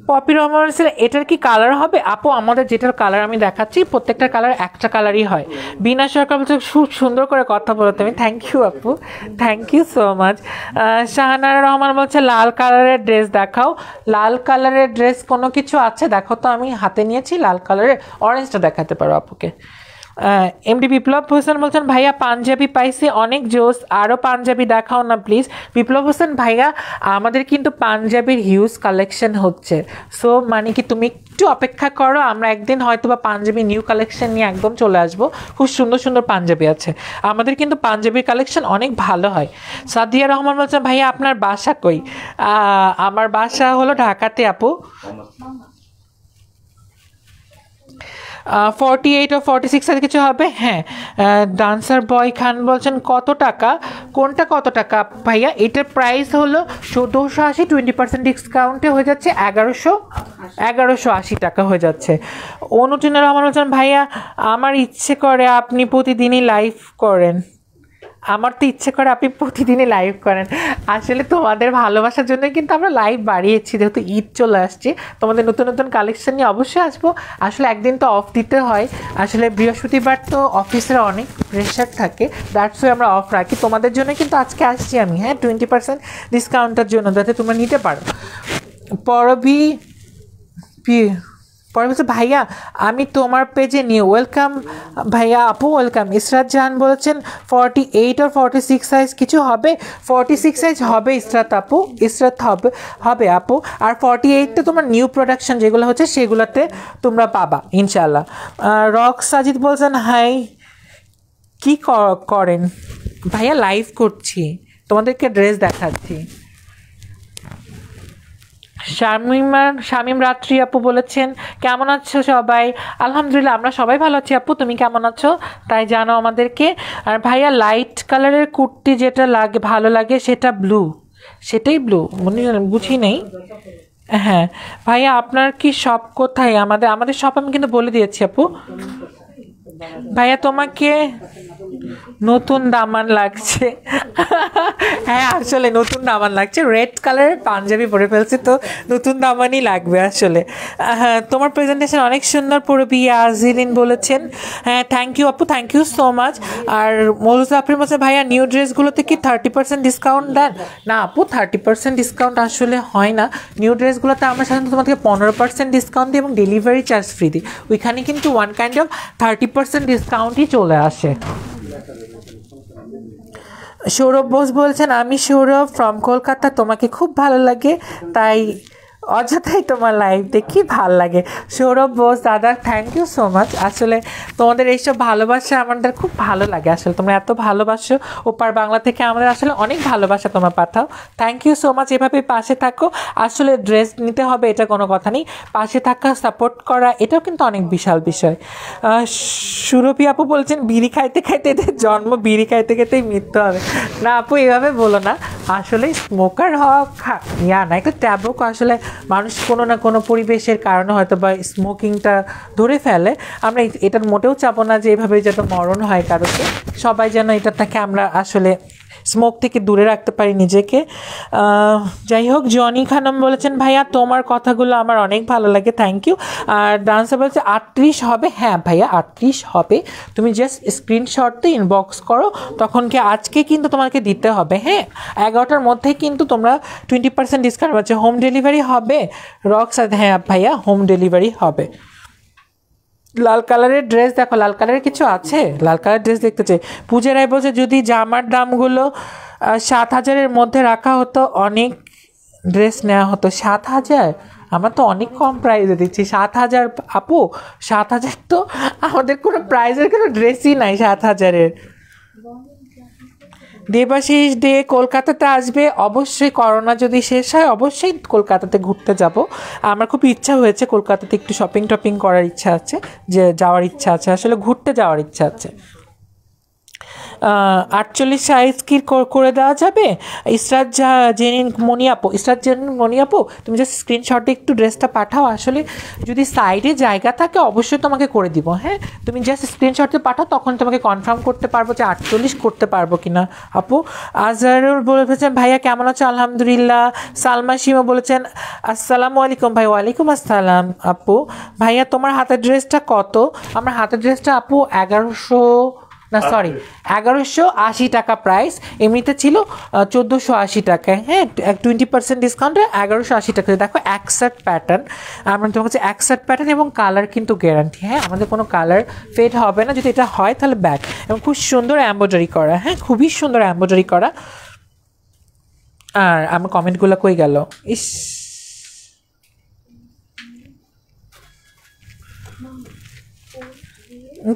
পপি রহমান এটার কি কালার হবে? আপু আমাদের যেটার কালার আমি দেখাচ্ছি প্রত্যেকটা কালার একটা কালারই হয়। বিনা সরকার বলছে খুব সুন্দর করে কথা বলো তুমি। থ্যাংক ইউ আপু, thank you so much. Shahanara Rahman বলছে লাল কালারের ড্রেস দেখাও। লাল কালারের ড্রেস কোনো কিছু আছে দেখো তো, আমি হাতে নিয়েছি লাল কালারের, অরেঞ্জটা দেখাতে পারো আপুকে। এমডি বিপ্লব হোসেন বলছেন ভাইয়া পাঞ্জাবি পাইছি অনেক জোস, আরও পাঞ্জাবি দেখাও না প্লিজ। বিপ্লব হোসেন ভাইয়া আমাদের কিন্তু পাঞ্জাবির হিউজ কালেকশন হচ্ছে, সো মানে কি তুমি একটু অপেক্ষা করো, আমরা একদিন হয়তো বা পাঞ্জাবি নিউ কালেকশন নিয়ে একদম চলে আসবো। খুব সুন্দর সুন্দর পাঞ্জাবি আছে আমাদের, কিন্তু পাঞ্জাবির কালেকশন অনেক ভালো হয়। সাদিয়া রহমান বলছেন ভাইয়া আপনার বাসা কই? আমার বাসা হলো ঢাকাতে আপু। 48 or 46 আর কিছু হবে। হ্যাঁ, ডান্সার বয় খান বলছেন কত টাকা? কোনটা কত টাকা ভাইয়া? এটার প্রাইস হলো 1480। 20% ডিসকাউন্টে হয়ে যাচ্ছে 1180 টাকা হয়ে যাচ্ছে। অনুটিনা রহমান বলছেন ভাইয়া আমার ইচ্ছে করে আপনি প্রতিদিনই লাইভ করেন। আমার তো ইচ্ছে করে আপনি প্রতিদিনই লাইভ করেন। আসলে তোমাদের ভালোবাসার জন্য কিন্তু আমরা লাইভ বাড়িয়েছি, যেহেতু ঈদ চলে আসছে, তোমাদের নতুন নতুন কালেকশন নিয়ে অবশ্যই আসবো। আসলে একদিন তো অফ দিতে হয়, আসলে বৃহস্পতিবার তো অফিসের অনেক প্রেশার থাকে, দ্যাটস ওয়াই আমরা অফ রাখি। তোমাদের জন্য কিন্তু আজকে আসছি আমি। হ্যাঁ, 20% ডিসকাউন্টের জন্য, যাতে তোমরা নিতে পারো। পরে বলছে ভাইয়া আমি তোমার পেজে নিয়ে ওয়েলকাম। ভাইয়া আপু ওয়েলকাম। ইসরাত জাহান বলেছেন 48 or 46 সাইজ কিছু হবে? 46 সাইজ হবে ইসরাত আপু, ইসরাত হবে আপু। আর 48টা তোমার নিউ প্রোডাকশন যেগুলো হচ্ছে সেগুলোতে তোমরা পাবা ইনশাল্লাহ। রক সাজিদ বলছেন হাই, কি করেন ভাইয়া? লাইভ করছি, তোমাদেরকে ড্রেস দেখাচ্ছি। শামিম রাত্রি আপু বলেছেন কেমন আছো সবাই? আলহামদুলিল্লাহ আমরা সবাই ভালো আছি আপু, তুমি কেমন আছো তাই জানো আমাদেরকে। আর ভাইয়া লাইট কালারের কুর্তি যেটা লাগে ভালো লাগে সেটা ব্লু, সেটাই ব্লু, বুঝি নেই। হ্যাঁ ভাইয়া আপনার কি শপ কোথায়? আমাদের শপ আমি কিন্তু বলে দিয়েছি আপু। ভাইয়া তোমাকে নতুন দামান লাগছে। হ্যাঁ আসলে নতুন দামান লাগছে, রেড কালারের পাঞ্জাবি পরে ফেলছি তো নতুন দামানই লাগবে আসলে। হ্যাঁ তোমার প্রেজেন্টেশন অনেক সুন্দর পড়বি আজিলিন বলেছেন। হ্যাঁ থ্যাংক ইউ আপু, থ্যাংক ইউ সো মাচ। আর মৌলুজা আফরিন বলছে ভাইয়া নিউ ড্রেসগুলোতে কি 30% ডিসকাউন্ট দেন? না আপু 30% ডিসকাউন্ট আসলে হয় না, নিউ ড্রেসগুলোতে আমরা সাধারণত তোমাদেরকে 15% ডিসকাউন্ট দিই এবং ডেলিভারি চার্জ ফ্রি দিই। ওইখানে কিন্তু ওয়ান কাইন্ড অফ 30% ডিসকাউন্টই চলে আসে। সৌরভ বোস বলছেন আমি সৌরভ ফ্রম কলকাতা, তোমাকে খুব ভালো লাগে তাই অযথাই তোমার লাইভ দেখি ভাল লাগে। সৌরভ বোস দাদা থ্যাংক ইউ সো মাচ। আসলে তোমাদের এইসব ভালোবাসা আমাদের খুব ভালো লাগে। আসলে তোমরা এত ভালোবাসো, ওপার বাংলা থেকে আমাদের আসলে অনেক ভালোবাসা তোমরা পাঠাও। Thank you so much. এভাবে পাশে থাকো। আসলে ড্রেস নিতে হবে এটা কোনো কথা নেই, পাশে থাকা সাপোর্ট করা এটাও কিন্তু অনেক বিশাল বিষয়। সুরভি আপু বলছেন বিড়ি খাইতে খাইতে এদের জন্ম, বিড়ি খাইতে খাইতেই মৃত্যু হবে। না আপু এভাবে বলো না, আসলে স্মোকার হওয়া না, একটা ট্যাবক আসলে মানুষ কোনো না কোনো পরিবেশের কারণে হয়তো বা স্মোকিংটা ধরে ফেলে। আমরা এটার মোটেও চাবো না যে এভাবে যেন মরণ হয় কারোকে, সবাই যেন এটা থেকে আমরা আসলে স্মোক থেকে দূরে রাখতে পারি নিজেকে। যাই হোক, জনি খানম বলেছেন ভাইয়া তোমার কথাগুলো আমার অনেক ভালো লাগে, থ্যাংক ইউ। আর ডান্সার বলছে 38 হবে। হ্যাঁ ভাইয়া 38 হবে, তুমি জাস্ট স্ক্রিনশট দিয়ে ইনবক্স করো, তখন কি আজকে কিন্তু তোমাকে দিতে হবে। হ্যাঁ 11টার মধ্যে কিন্তু তোমরা 20% ডিসকাউন্ট পাচ্ছ। হোম ডেলিভারি হবে রক্স? হ্যাঁ ভাইয়া হোম ডেলিভারি হবে। লাল কালারের ড্রেস দেখো, লাল কালারের কিছু আছে? লাল কালার ড্রেস দেখতে চাই। পূজা রায় বলছে যদি জামার দামগুলো 7,000-এর মধ্যে রাখা হতো অনেক ড্রেস নেওয়া হতো। 7,000? আমরা তো অনেক কম প্রাইসে দিচ্ছি। 7,000 আপু? 7,000 তো আমাদের কোনো প্রাইসের কোনো ড্রেসই নাই 7,000-এর। দেবাশিস ডে কলকাতাতে আসবে অবশ্যই, করোনা যদি শেষ হয় অবশ্যই কলকাতাতে ঘুরতে যাব। আমার খুব ইচ্ছা হয়েছে কলকাতাতে একটু শপিং টপিং করার ইচ্ছা আছে, যে যাওয়ার ইচ্ছা আছে, আসলে ঘুরতে যাওয়ার ইচ্ছা আছে। 48 সাইজ কি করে দেওয়া যাবে? ইসরাত জেনিন মনিয়াপো, ইসরাত জেনিন মনিয়াপো তুমি জাস্ট স্ক্রিনশটে একটু ড্রেসটা পাঠাও। আসলে যদি সাইডে জায়গা থাকে অবশ্যই তোমাকে করে দিব। হ্যাঁ তুমি জাস্ট স্ক্রিনশটে পাঠাও, তখন তোমাকে কনফার্ম করতে পারবো যে 48 করতে পারবো কিনা। আপু আজহারুল বলেছেন ভাইয়া কেমন আছো? আলহামদুলিল্লাহ। সালমা সীমা বলেছেন আসসালামু আলাইকুম ভাই। ওয়ালাইকুম আসসালাম। আপু ভাইয়া তোমার হাতের ড্রেসটা কত? আমার হাতের ড্রেসটা আপু 1180 টাকা প্রাইস, এমনিতে ছিল 1480 টাকায়। হ্যাঁ 20% ডিসকাউন্টে 1180 টাকা। দেখো অ্যাকসার্ট প্যাটার্ন, আমরা তোমার কাছে অ্যাকসার্ট প্যাটার্ন এবং কালার কিন্তু গ্যারান্টি। হ্যাঁ আমাদের কোনো কালার ফেড হবে না, যদি এটা হয় তাহলে ব্যাক। এবং খুব সুন্দর এমব্রয়ডারি করা, হ্যাঁ খুবই সুন্দর এমব্রয়ডারি করা। আর আমার কমেন্টগুলো কই গেল? ইস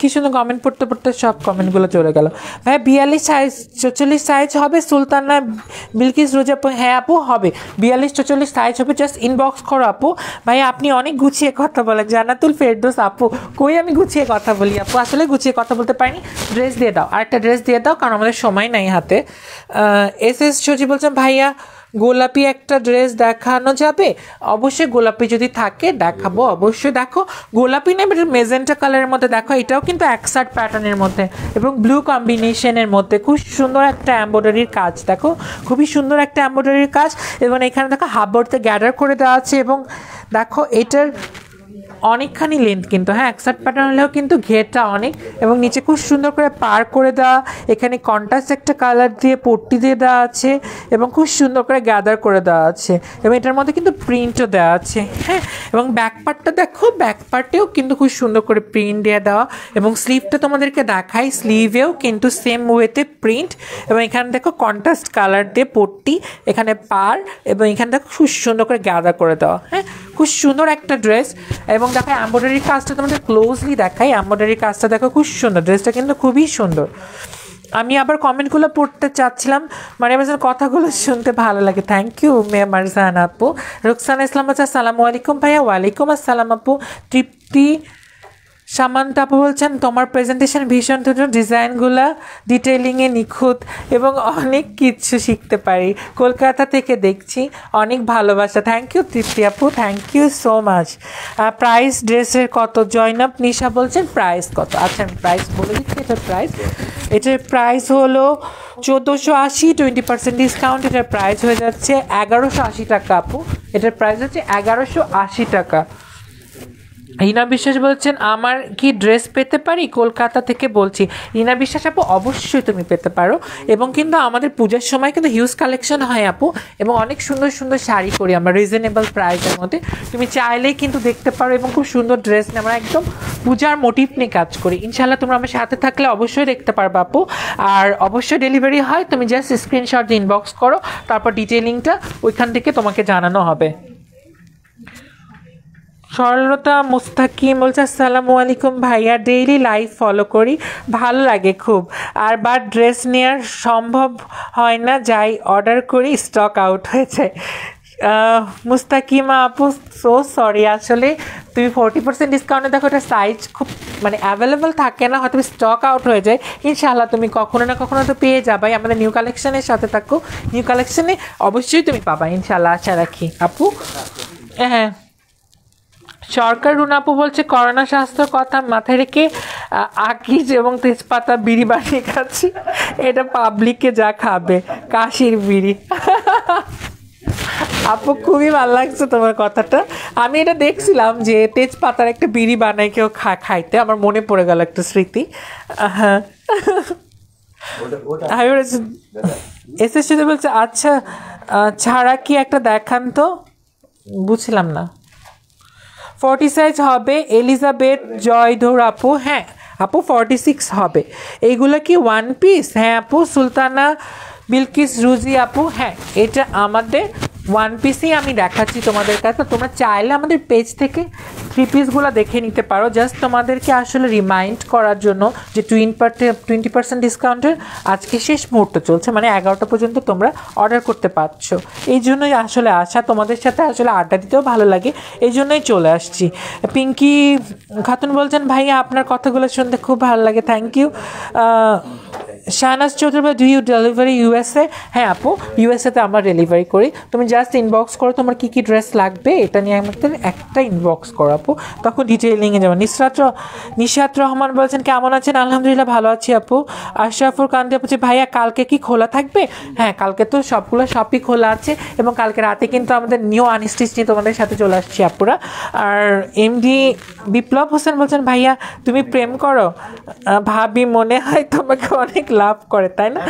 কি সুন্দর কমেন্ট পড়তে পড়তে সব কমেন্টগুলো চলে গেল। ভাই 42 সাইজ 44 সাইজ হবে সুলতানা বিলকিস রোজা? হ্যাঁ আপু হবে, 42-44 সাইজ হবে। জাস্ট ইনবক্স করো আপু। ভাই আপনি অনেক গুছিয়ে কথা বলেন। জান্নাতুল ফেরদৌস আপু কই আমি গুছিয়ে কথা বলি আপু? আসলে গুছিয়ে কথা বলতে পারিনি। ড্রেস দিয়ে দাও, আরেকটা ড্রেস দিয়ে দাও, কারণ আমাদের সময় নাই হাতে। এস সজি বলছেন ভাইয়া গোলাপি একটা ড্রেস দেখানো যাবে? অবশ্যই গোলাপি যদি থাকে দেখাবো, অবশ্যই। দেখো গোলাপি নেই, এটা মেজেন্টা কালারের মধ্যে। দেখো এটাও কিন্তু অ্যাকসার্ট প্যাটার্নের মধ্যে এবং ব্লু কম্বিনেশনের মধ্যে খুব সুন্দর একটা এমব্রয়ডারির কাজ। দেখো খুবই সুন্দর একটা এমব্রয়ডারির কাজ, এবং এখানে দেখো হাবড়তে গ্যাদার করে দেওয়া আছে। এবং দেখো এটার অনেকখানি লেন্থ কিন্তু, হ্যাঁ অ্যাকসার্ট প্যাটার্ন হলেও কিন্তু ঘেরটা অনেক, এবং নিচে খুব সুন্দর করে পার করে দেওয়া। এখানে কন্ট্রাস্ট একটা কালার দিয়ে পট্টি দিয়ে দেওয়া আছে, এবং খুব সুন্দর করে গ্যাদার করে দেওয়া আছে, এবং এটার মধ্যে কিন্তু প্রিন্টও দেওয়া আছে। হ্যাঁ এবং ব্যাক পার্টটা দেখো, ব্যাক পার্টেও কিন্তু খুব সুন্দর করে প্রিন্ট দিয়ে দেওয়া, এবং স্লিভটা তোমাদেরকে দেখাই, স্লিভেও কিন্তু সেম ওয়েতে প্রিন্ট, এবং এখানে দেখো কন্ট্রাস্ট কালার দিয়ে পট্টি, এখানে পার, এবং এখানে দেখো খুব সুন্দর করে গ্যাদার করে দেওয়া। হ্যাঁ খুব সুন্দর একটা ড্রেস। এবং দেখো এমব্রয়ডারির কাজটা তোমাদের ক্লোজলি দেখাই, এমব্রয়ডারির কাজটা দেখো খুব সুন্দর, ড্রেসটা কিন্তু খুবই সুন্দর। আমি আবার কমেন্টগুলো পড়তে চাচ্ছিলাম, মানে কথাগুলো শুনতে ভালো লাগে। থ্যাংক ইউ মেয়ে মারজান আপু। রুকসানা ইসলাম বলছে আসসালামু আলাইকুম ভাইয়া। ওয়ালাইকুম আসসালাম আপু। তৃপ্তি সামান্ত আপু বলছেন তোমার প্রেজেন্টেশন ভীষণ সুন্দর, ডিজাইনগুলো ডিটেলিংয়ে নিখুঁত এবং অনেক কিছু শিখতে পারি, কলকাতা থেকে দেখছি, অনেক ভালোবাসা। থ্যাংক ইউ তৃপ্তি আপু, thank you so much. Price ড্রেসের কত? জয়নব নিশা বলছেন প্রাইস কত? আচ্ছা আমি প্রাইস বলে দিচ্ছি। এটার প্রাইস হলো 1480, 20% ডিসকাউন্ট। এটার প্রাইস হয়ে যাচ্ছে 1180 টাকা আপু। এটার প্রাইস হচ্ছে 1180 টাকা। রিনা বিশ্বাস বলছেন আমার কি ড্রেস পেতে পারি? কলকাতা থেকে বলছি। রিনা বিশ্বাস আপু অবশ্যই তুমি পেতে পারো, এবং কিন্তু আমাদের পূজার সময় কিন্তু হিউজ কালেকশন হয় আপু, এবং অনেক সুন্দর সুন্দর শাড়ি করি আমরা রিজনেবল প্রাইসের মধ্যে। তুমি চাইলেই কিন্তু দেখতে পারো, এবং খুব সুন্দর ড্রেস নিয়ে আমরা একদম পূজার মোটিভ নিয়ে কাজ করি। ইনশাল্লাহ তোমরা আমার সাথে থাকলে অবশ্যই দেখতে পারবে আপু। আর অবশ্যই ডেলিভারি হয়, তুমি জাস্ট স্ক্রিনশট ইনবক্স করো, তারপর ডিটেলিংটা ওইখান থেকে তোমাকে জানানো হবে। সরলতা মুস্তাকিম বলছে আসসালামু আলাইকুম ভাইয়া, ডেইলি লাইভ ফলো করি, ভালো লাগে খুব, আর বার ড্রেস নেওয়ার সম্ভব হয় না, যাই অর্ডার করি স্টক আউট হয়ে যায়। মুস্তাকিমা আপু সো সরি, আসলে তুমি 40% ডিসকাউন্টে দেখো, ওটা সাইজ খুব মানে অ্যাভেলেবল থাকে না, হয়তো স্টক আউট হয়ে যায়। ইনশাআল্লাহ তুমি কখনো না কখনো তো পেয়ে যাবাই, আমাদের নিউ কালেকশনের সাথে থাকো, নিউ কালেকশনে অবশ্যই তুমি পাবা ইনশাআল্লাহ, আশা রাখি আপু। হ্যাঁ, সরকার রুনাপু বলছে করোনা স্বাস্থ্যের কথা মাথায় রেখে আকিজ এবং তেজপাতা বিড়ি বানিয়ে খাচ্ছি, এটা পাবলিককে যা খাবে, কাশির বিড়ি। আপু খুবই ভালো লাগছে তোমার কথাটা, আমি এটা দেখছিলাম যে তেজপাতার একটা বিড়ি বানাই কেউ খাইতে, আমার মনে পড়ে গেল একটা স্মৃতি। হ্যাঁ, এসে বলছে আচ্ছা ছাড়া কি একটা দেখান তো, বুঝলাম না। 40 সাইজ হবে এলিজাবেথ জয়ধর আপু। হ্যাঁ আপু 46 হবে। এইগুলো কি ওয়ান পিস? হ্যাঁ আপু। সুলতানা বিলকিস রুজি আপু, হ্যাঁ এটা আমাদের ওয়ান পিসই আমি দেখাচ্ছি তোমাদের কাছে। তোমরা চাইলে আমাদের পেজ থেকে 3 পিসগুলো দেখে নিতে পারো, জাস্ট তোমাদেরকে আসলে রিমাইন্ড করার জন্য যে 20% ডিসকাউন্টের আজকে শেষ মুহূর্ত চলছে, মানে 11টা পর্যন্ত তোমরা অর্ডার করতে পারছো। এই জন্যই আসলে আসা, তোমাদের সাথে আসলে আড্ডা দিতেও ভালো লাগে, এই জন্যই চলে আসছি। পিঙ্কি খাতুন বলছেন ভাইয়া আপনার কথাগুলো শুনতে খুব ভালো লাগে, thank you. Shahnaz Chowdhury, do you delivery USA? হ্যাঁ আপু, ইউএসএতে আমরা ডেলিভারি করি। তুমি জাস্ট ইনবক্স করো তোমার কী কী ড্রেস লাগবে, এটা নিয়ে আমাদের একটা ইনবক্স করো আপু, তখন ডিটেইলিংয়ে যাবো। নিশাত রহমান বলছেন কেমন আছেন? আলহামদুলিল্লাহ ভালো আছি আপু। আশরাফুর কান্দি আপু ভাইয়া কালকে কি খোলা থাকবে? হ্যাঁ কালকে তো সবগুলো শপই খোলা আছে, এবং কালকে রাতে কিন্তু আমাদের নিউ আনস্টিচ নিয়ে তোমাদের সাথে চলে আসছি আপুরা। আর এমডি বিপ্লব হোসেন বলছেন ভাইয়া তুমি প্রেম করো? ভাবি মনে হয় তোমাকে অনেক লাভ করে, তাই না?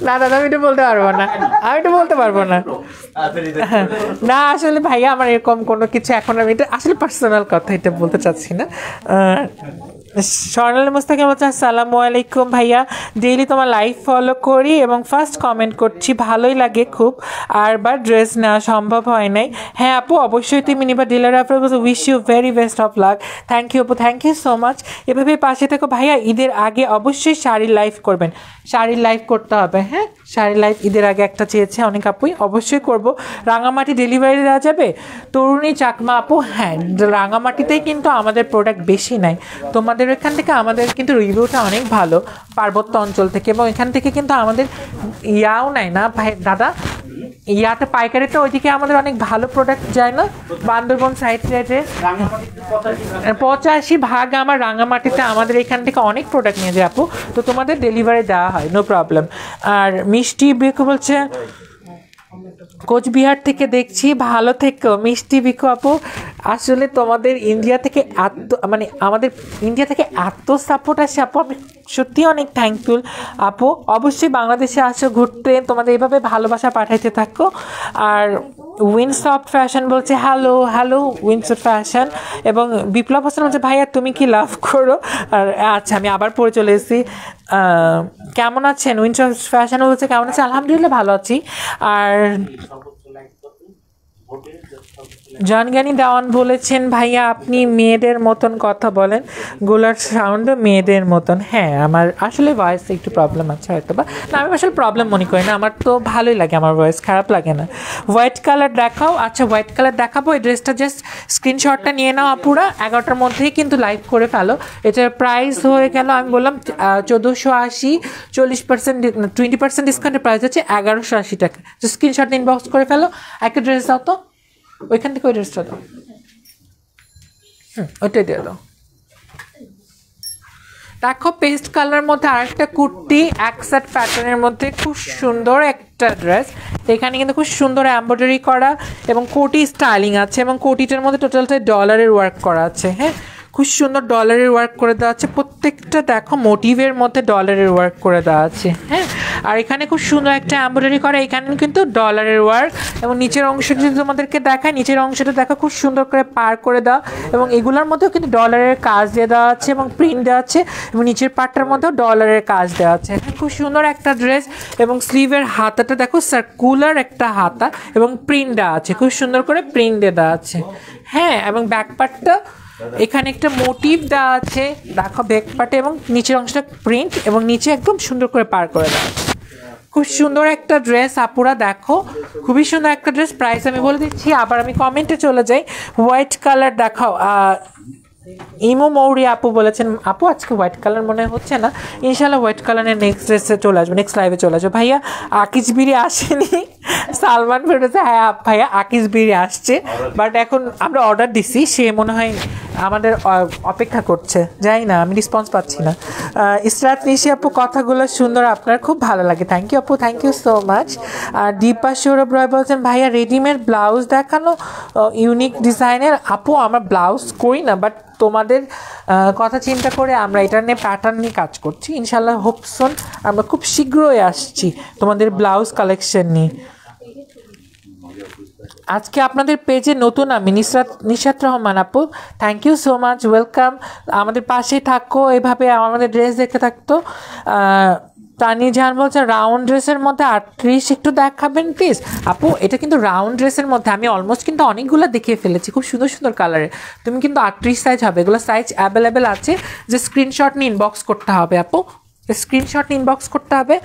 না দাদা আমি এটা বলতে পারবো না, আমি এটা বলতে পারবো না। না আসলে ভাইয়া আমার এরকম কোনো কিছু এখন, আমি এটা আসলে পার্সোনাল কথা, এটা বলতে চাচ্ছি না। স্বর্ণালী মুস্তাকিম বলছে আসসালামু আলাইকুম ভাইয়া, ডেইলি তোমার লাইভ ফলো করি এবং ফার্স্ট কমেন্ট করছি, ভালোই লাগে খুব, আর বার ড্রেস নেওয়া সম্ভব হয় নাই। হ্যাঁ আপু অবশ্যই তুমি নিবা, ডিলার আপু wish you very best of luck. Thank you আপু, থ্যাংক ইউ সো মাচ। এভাবে পাশে থেকো ভাইয়া। ঈদের আগে অবশ্যই শাড়ির লাইভ করবেন, শাড়ির লাইভ করতে হবে। হ্যাঁ শাড়ির লাইভ ঈদের আগে একটা চেয়েছে অনেক আপুই, অবশ্যই করব। রাঙামাটি ডেলিভারি দেওয়া যাবে? তরুণী চাকমা আপু, হ্যাঁ রাঙামাটিতেই কিন্তু আমাদের প্রোডাক্ট বেশি নাই, তোমাদের এখান থেকে আমাদের কিন্তু রিভিউটা অনেক ভালো পার্বত্য অঞ্চল থেকে, এবং এখান থেকে কিন্তু আমাদের ইয়াও নাই না ভাই দাদা, ইয়াতে পাইকারিতে ওইদিকে আমাদের অনেক ভালো প্রোডাক্ট যায় না, বান্দরবন সাইড সাইডে 85% আমার রাঙামাটিতে আমাদের এখান থেকে অনেক প্রোডাক্ট নিয়ে যায় আপু, তো তোমাদের ডেলিভারি দেওয়া হয়, নো প্রবলেম। আর মিষ্টি বিকু বলছে কোচবিহার থেকে দেখছি, ভালো থেকো মিষ্টি বিকু আপু। আসলে তোমাদের ইন্ডিয়া থেকে মানে আমাদের ইন্ডিয়া থেকে এত সাপোর্ট আসে আপু, আমি সত্যি অনেক থ্যাঙ্কফুল আপু। অবশ্যই বাংলাদেশে আসো ঘুরতে, তোমাদের এইভাবে ভালোবাসা পাঠাইতে থাকো। আর উইনসফট ফ্যাশন বলছে হ্যালো হ্যালো উইনসফট ফ্যাশন, এবং বিপ্লব হোসেন বলছে ভাইয়া তুমি কি লাভ করো? আর আচ্ছা আমি আবার পড়ে চলে এসেছি। কেমন আছেন? উইনসফট ফ্যাশন বলছে কেমন আছে? আলহামদুলিল্লাহ ভালো আছি। আর জনজ্ঞানী দেওয়ান বলেছেন ভাইয়া আপনি মেয়েদের মতন কথা বলেন, গোলার সাউন্ডও মেয়েদের মতন। হ্যাঁ আমার আসলে ভয়েসে একটু প্রবলেম আছে হয়তো বা, না আমি আসলে প্রবলেম মনে করি না, আমার তো ভালোই লাগে, আমার ভয়েস খারাপ লাগে না। হোয়াইট কালার দেখাও? আচ্ছা হোয়াইট কালার দেখাবো। এই ড্রেসটা জাস্ট স্ক্রিনশটটা নিয়ে নাও আপুরা, 11টার মধ্যেই কিন্তু লাইভ করে ফেলো। এটার প্রাইস হয়ে গেল আমি বললাম 1480, 20% ডিসকাউন্টের প্রাইস হচ্ছে 1180 টাকা। তো স্ক্রিনশট ইনবক্স করে ফেলো। একটা ড্রেস দাও তো ওইখান থেকে, ওই ড্রেসটা দাও, ওইটাই দিয়ে দাও। দেখো পেস্ট কালার মধ্যে আরেকটা কুর্তি, একসাথ প্যাটার্নের মধ্যে খুব সুন্দর একটা ড্রেস। এখানে কিন্তু খুব সুন্দর এমব্রয়ডারি করা এবং কোটি স্টাইলিং আছে, এবং কোটিটার মধ্যে টোটালটা ডলারের ওয়ার্ক করা আছে। হ্যাঁ খুব সুন্দর ডলারের ওয়ার্ক করে দেওয়া আছে, প্রত্যেকটা দেখো মোটিভের মধ্যে ডলারের ওয়ার্ক করে দেওয়া আছে। হ্যাঁ আর এখানে খুব সুন্দর একটা এমব্রয়ডারি করা, এখানে কিন্তু ডলারের ওয়ার্ক এবং নিচের অংশটা যদি তোমাদেরকে দেখায়, নিচের অংশটা দেখো খুব সুন্দর করে পার করে দেওয়া এবং এগুলোর মধ্যেও কিন্তু ডলারের কাজ দিয়ে দেওয়া আছে এবং প্রিন্ট দেওয়া আছে এবং নিচের পাটটার মধ্যেও ডলারের কাজ দেওয়া আছে। খুব সুন্দর একটা ড্রেস এবং স্লিভের হাতাটা দেখো সার্কুলার একটা হাতা এবং প্রিন্ট দেওয়া আছে, খুব সুন্দর করে প্রিন্ট দিয়ে দেওয়া আছে। হ্যাঁ, এবং ব্যাক পার্টটা এখানে একটা মোটিভ দেওয়া আছে, দেখো ব্যাক পার্টে এবং নিচের অংশটা প্রিন্ট এবং নিচে একদম সুন্দর করে পার করে দেওয়া আছে। খুব সুন্দর একটা ড্রেস আপুরা, দেখো খুবই সুন্দর একটা ড্রেস। প্রাইস আমি বলে দিচ্ছি, আবার আমি কমেন্টে চলে যাই। হোয়াইট কালার দেখাও, ইমো মৌরি আপু বলেছেন আপু আজকে হোয়াইট কালার মনে হচ্ছে না, ইনশাল্লাহ হোয়াইট কালারের নেক্সট ড্রেসে চলে আসবে, নেক্সট লাইভে চলে আসবে। ভাইয়া আকিজ বিড়ি আসেনি, সালমান ফেরোজে হ্যাঁ ভাইয়া আকিজ বিড়ি আসছে, বাট এখন আমরা অর্ডার দিছি, সে মনে হয় আমাদের অপেক্ষা করছে, যাই না আমি রেসপন্স পাচ্ছি না। ইসরাত নিশি আপু কথাগুলো সুন্দর, আপনার খুব ভালো লাগে, থ্যাংক ইউ আপু, থ্যাংক ইউ সো মাচ। আর দীপা সৌরভ রয় বলছেন ভাইয়া রেডিমেড ব্লাউজ দেখানো ইউনিক ডিজাইনের। আপু আমরা ব্লাউজ করি না, বাট তোমাদের কথা চিন্তা করে আমরা এটা নিয়ে প্যাটার্ন নিয়ে কাজ করছি, ইনশাল্লাহ হোপসন আমরা খুব শীঘ্রই আসছি তোমাদের ব্লাউজ কালেকশন নিয়ে। আজকে আপনাদের পেজে নতুন আমি নিশাত রহমান আপু, thank you so much, welcome. আমাদের পাশে থাকো, এভাবে আমাদের ড্রেস দেখতে থাকতো। তানি জাহান বলছে রাউন্ড ড্রেসের মধ্যে 38 একটু দেখাবেন প্লিজ। আপু এটা কিন্তু রাউন্ড ড্রেসের মধ্যে আমি অলমোস্ট কিন্তু অনেকগুলো দেখিয়ে ফেলেছি, খুব সুন্দর সুন্দর কালারে। তুমি কিন্তু 38 সাইজ হবে, এগুলো সাইজ অ্যাভেলেবেল আছে, যে স্ক্রিনশট নিয়ে ইনবক্স করতে হবে আপু, স্ক্রিনশট ইনবক্স করতে হবে।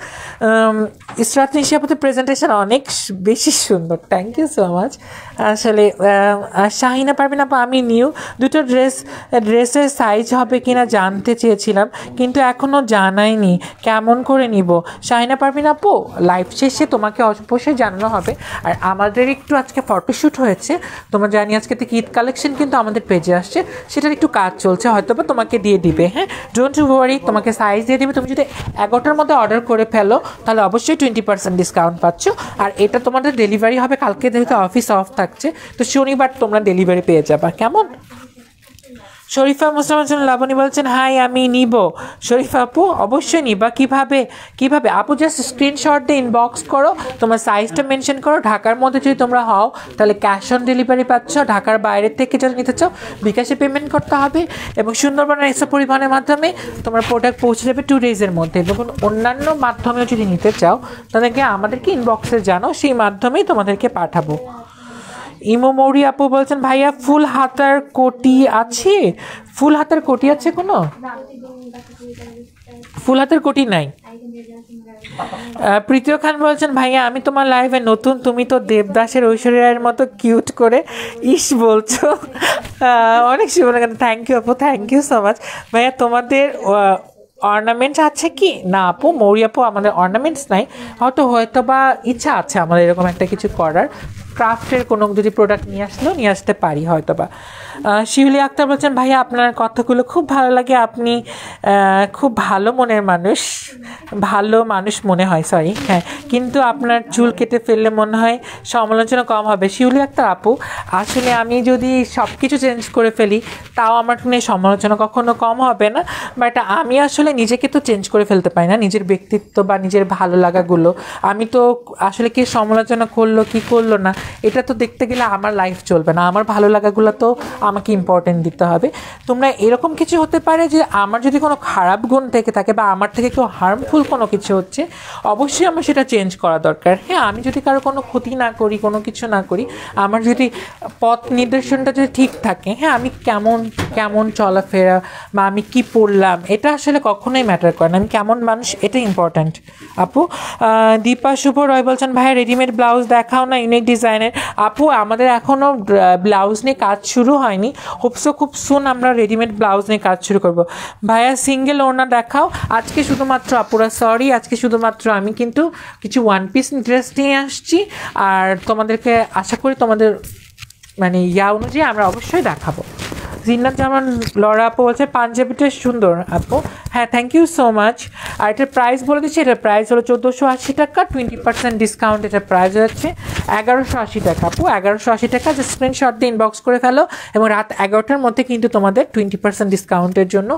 ইসরাত নিশি আপুদের প্রেজেন্টেশন অনেক বেশি সুন্দর, থ্যাংক ইউ সো মাচ। আসলে শাহিনা পারবেন আপু আমি দুটো ড্রেসের সাইজ হবে কিনা জানতে চেয়েছিলাম, কিন্তু এখনও জানাইনি, কেমন করে নিব? শাহিনা পারবেন আপু লাইভ শেষে তোমাকে অবশ্যই জানানো হবে। আর আমাদের একটু আজকে ফটোশ্যুট হয়েছে, তোমার জানি আজকে থেকে ঈদ কালেকশন কিন্তু আমাদের পেজে আসছে, সেটার একটু কাজ চলছে, হয়তো বা তোমাকে দিয়ে দিবে। হ্যাঁ, ডোন্ট ওয়ারি, তোমাকে সাইজ দিয়ে দিবে। তুমি যদি 11টার মধ্যে অর্ডার করে ফেলো তাহলে অবশ্যই 20% ডিসকাউন্ট পাচ্ছ। আর এটা তোমাদের ডেলিভারি হবে কালকে, যেহেতু অফিস অফ থাকছে, তো শনিবার তোমরা ডেলিভারি পেয়ে যাবা, কেমন? শরীফা মুসলমান লাবণী বলছেন হাই আমি নিব। শরীফা আপু অবশ্যই নিবা, কিভাবে আপু? জাস্ট স্ক্রিনশট দিয়ে ইনবক্স করো, তোমার সাইজটা মেনশন করো। ঢাকার মধ্যে যদি তোমরা হও তাহলে ক্যাশ অন ডেলিভারি পাচ্ছ, ঢাকার বাইরের থেকে যদি নিতে চাও বিকাশে পেমেন্ট করতে হবে এবং সুন্দরবনের এক্সা পরিবহনের মাধ্যমে তোমার প্রোডাক্ট পৌঁছে যাবে 2 ডেজের মধ্যে। এবং অন্যান্য মাধ্যমেও যদি নিতে চাও তাদেরকে আমাদেরকে ইনবক্সে জানাও, সেই মাধ্যমেই তোমাদেরকে পাঠাবো। ইমো মৌরি আপু বলছেন ভাইয়া ফুল হাতার কোটি আছে? ফুল হাতার কোটি আছে কোনো? ফুল হাতের কোটি নাই। প্রীতীয় খান বলছেন ভাইয়া আমি তোমার লাইভে নতুন, তুমি তো দেবদাসের ঐশ্বর্যার মতো কিউট করে ইস বলছো, অনেক শুভকামনা। থ্যাংক ইউ আপু, থ্যাংক ইউ সো মাচ। ভাইয়া তোমাদের অর্নামেন্টস আছে কি? না আপু, মৌরি আপু আমাদের অর্নামেন্টস নাই, হয়তো বা ইচ্ছা আছে আমাদের এরকম একটা কিছু করার, ক্রাফটের কোনো যদি প্রোডাক্ট নিয়ে আসতে পারি হয়তো বা। শিউলি আক্তার বলছেন ভাইয়া আপনার কথাগুলো খুব ভালো লাগে, আপনি খুব ভালো মনের মানুষ মনে হয়, সরি হ্যাঁ, কিন্তু আপনার চুল কেটে ফেললে মনে হয় সমালোচনা কম হবে। শিউলি আক্তার আপু আসলে আমি যদি সব কিছু চেঞ্জ করে ফেলি তাও আমার নিয়ে সমালোচনা কখনো কম হবে না, বাট আমি আসলে নিজেকে তো চেঞ্জ করে ফেলতে পারি না, নিজের ব্যক্তিত্ব বা নিজের ভালো লাগাগুলো। আমি তো আসলে কে সমালোচনা করলো কি করলো না এটা তো দেখতে গেলে আমার লাইফ চলবে না, আমার ভালো লাগাগুলো তো আমাকে ইম্পর্টেন্ট দিতে হবে। তোমরা এরকম কিছু হতে পারে যে আমার যদি কোনো খারাপ গুণ থেকে থাকে বা আমার থেকে কেউ হার্মফুল কোনো কিছু হচ্ছে, অবশ্যই আমার সেটা চেঞ্জ করা দরকার। হ্যাঁ, আমি যদি কারো কোনো ক্ষতি না করি, কোনো কিছু না করি, আমার যদি পথ নির্দেশনটা যদি ঠিক থাকে, হ্যাঁ আমি কেমন চলাফেরা বা আমি কি পড়লাম এটা আসলে কখনোই ম্যাটার করে না, আমি কেমন মানুষ এটা ইম্পর্ট্যান্ট। আপু দীপা শুভ রয় বলছেন ভাইয়া রেডিমেড ব্লাউজ দেখাও না ইউনিক ডিজাইনের। আপু আমাদের এখনও ব্লাউজ নিয়ে কাজ শুরু হয়নি, হোপসো খুব সুন আমরা রেডিমেড ব্লাউজ নিয়ে কাজ শুরু করব। ভাইয়া সিঙ্গেল ওড়না দেখাও। আজকে শুধুমাত্র আপুরা সরি, আজকে শুধুমাত্র আমি কিন্তু কিছু ওয়ান পিস ড্রেস নিয়ে আসছি, আর তোমাদেরকে আশা করি তোমাদের মানে অনুযায়ী আমরা অবশ্যই দেখাবো। জিন্নাত জামান লরা আপু বলছে পাঞ্জাবিটা সুন্দর আপু, হ্যাঁ থ্যাংক ইউ সো মাচ। আর এটার প্রাইস বলে দিচ্ছি, এটার প্রাইস হলো 1480 টাকা, 20% ডিসকাউন্ট, এটার প্রাইস হচ্ছে 1180 টাকা। আপু 1180 টাকা, যে স্ক্রিনশট দিয়ে ইনবক্স করে ফেলো এবং রাত 11টার মধ্যে কিন্তু তোমাদের 20% ডিসকাউন্টের জন্য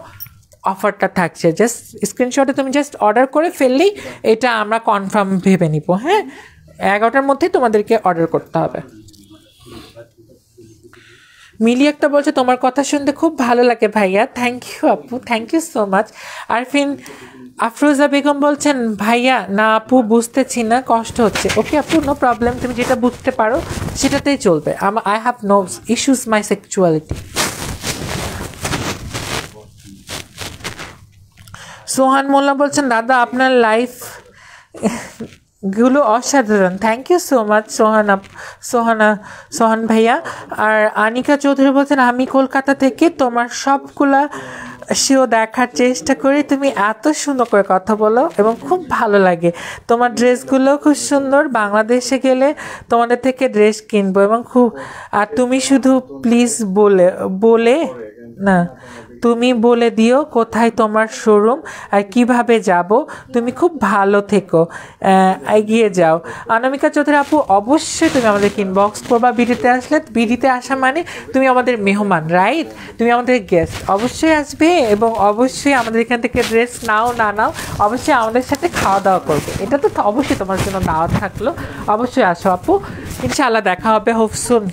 অফারটা থাকছে। জাস্ট স্ক্রিনশটে তুমি জাস্ট অর্ডার করে ফেললেই এটা আমরা কনফার্ম ভেবে নিব। হ্যাঁ, 11টার মধ্যেই তোমাদেরকে অর্ডার করতে হবে। মিলি একটা বলছে তোমার কথা শুনতে খুব ভালো লাগে ভাইয়া। থ্যাংক ইউ আপু, thank you so much. Arfin Afroza Begum বলছেন ভাইয়া না আপু বুঝতেছি না, কষ্ট হচ্ছে। ওকে আপু, নো প্রবলেম, তুমি যেটা বুঝতে পারো সেটাতেই চলবে। I have no issues my sexuality. Sohan Molla বলছেন দাদা আপনার লাইফ গুলো অসাধারণ। Thank you so much Sohan ভাইয়া। আর আনিকা চৌধুরী বলছেন আমি কলকাতা থেকে তোমার সবগুলা শো দেখার চেষ্টা করি, তুমি এত সুন্দর করে কথা বলো এবং খুব ভালো লাগে, তোমার ড্রেসগুলো খুব সুন্দর। বাংলাদেশে গেলে তোমাদের থেকে ড্রেস কিনবো এবং আর তুমি শুধু প্লিজ তুমি বলে দিও কোথায় তোমার শোরুম আর কিভাবে যাব। তুমি খুব ভালো থেকো, এগিয়ে যাও। অনামিকা চৌধুরী আপু অবশ্যই তুমি আমাদেরকে ইনবক্স করবা বিডিতে আসলে। বিডিতে আসা মানে তুমি আমাদের মেহমান, রাইট? তুমি আমাদের গেস্ট, অবশ্যই আসবে এবং অবশ্যই আমাদের এখান থেকে ড্রেস নাও অবশ্যই আমাদের সাথে খাওয়া দাওয়া করবে। এটা তো অবশ্যই তোমার জন্য দাওয়াত থাকলো। অবশ্যই আসো আপু, ইনশাআল্লাহ দেখা হবে হোপ সুন।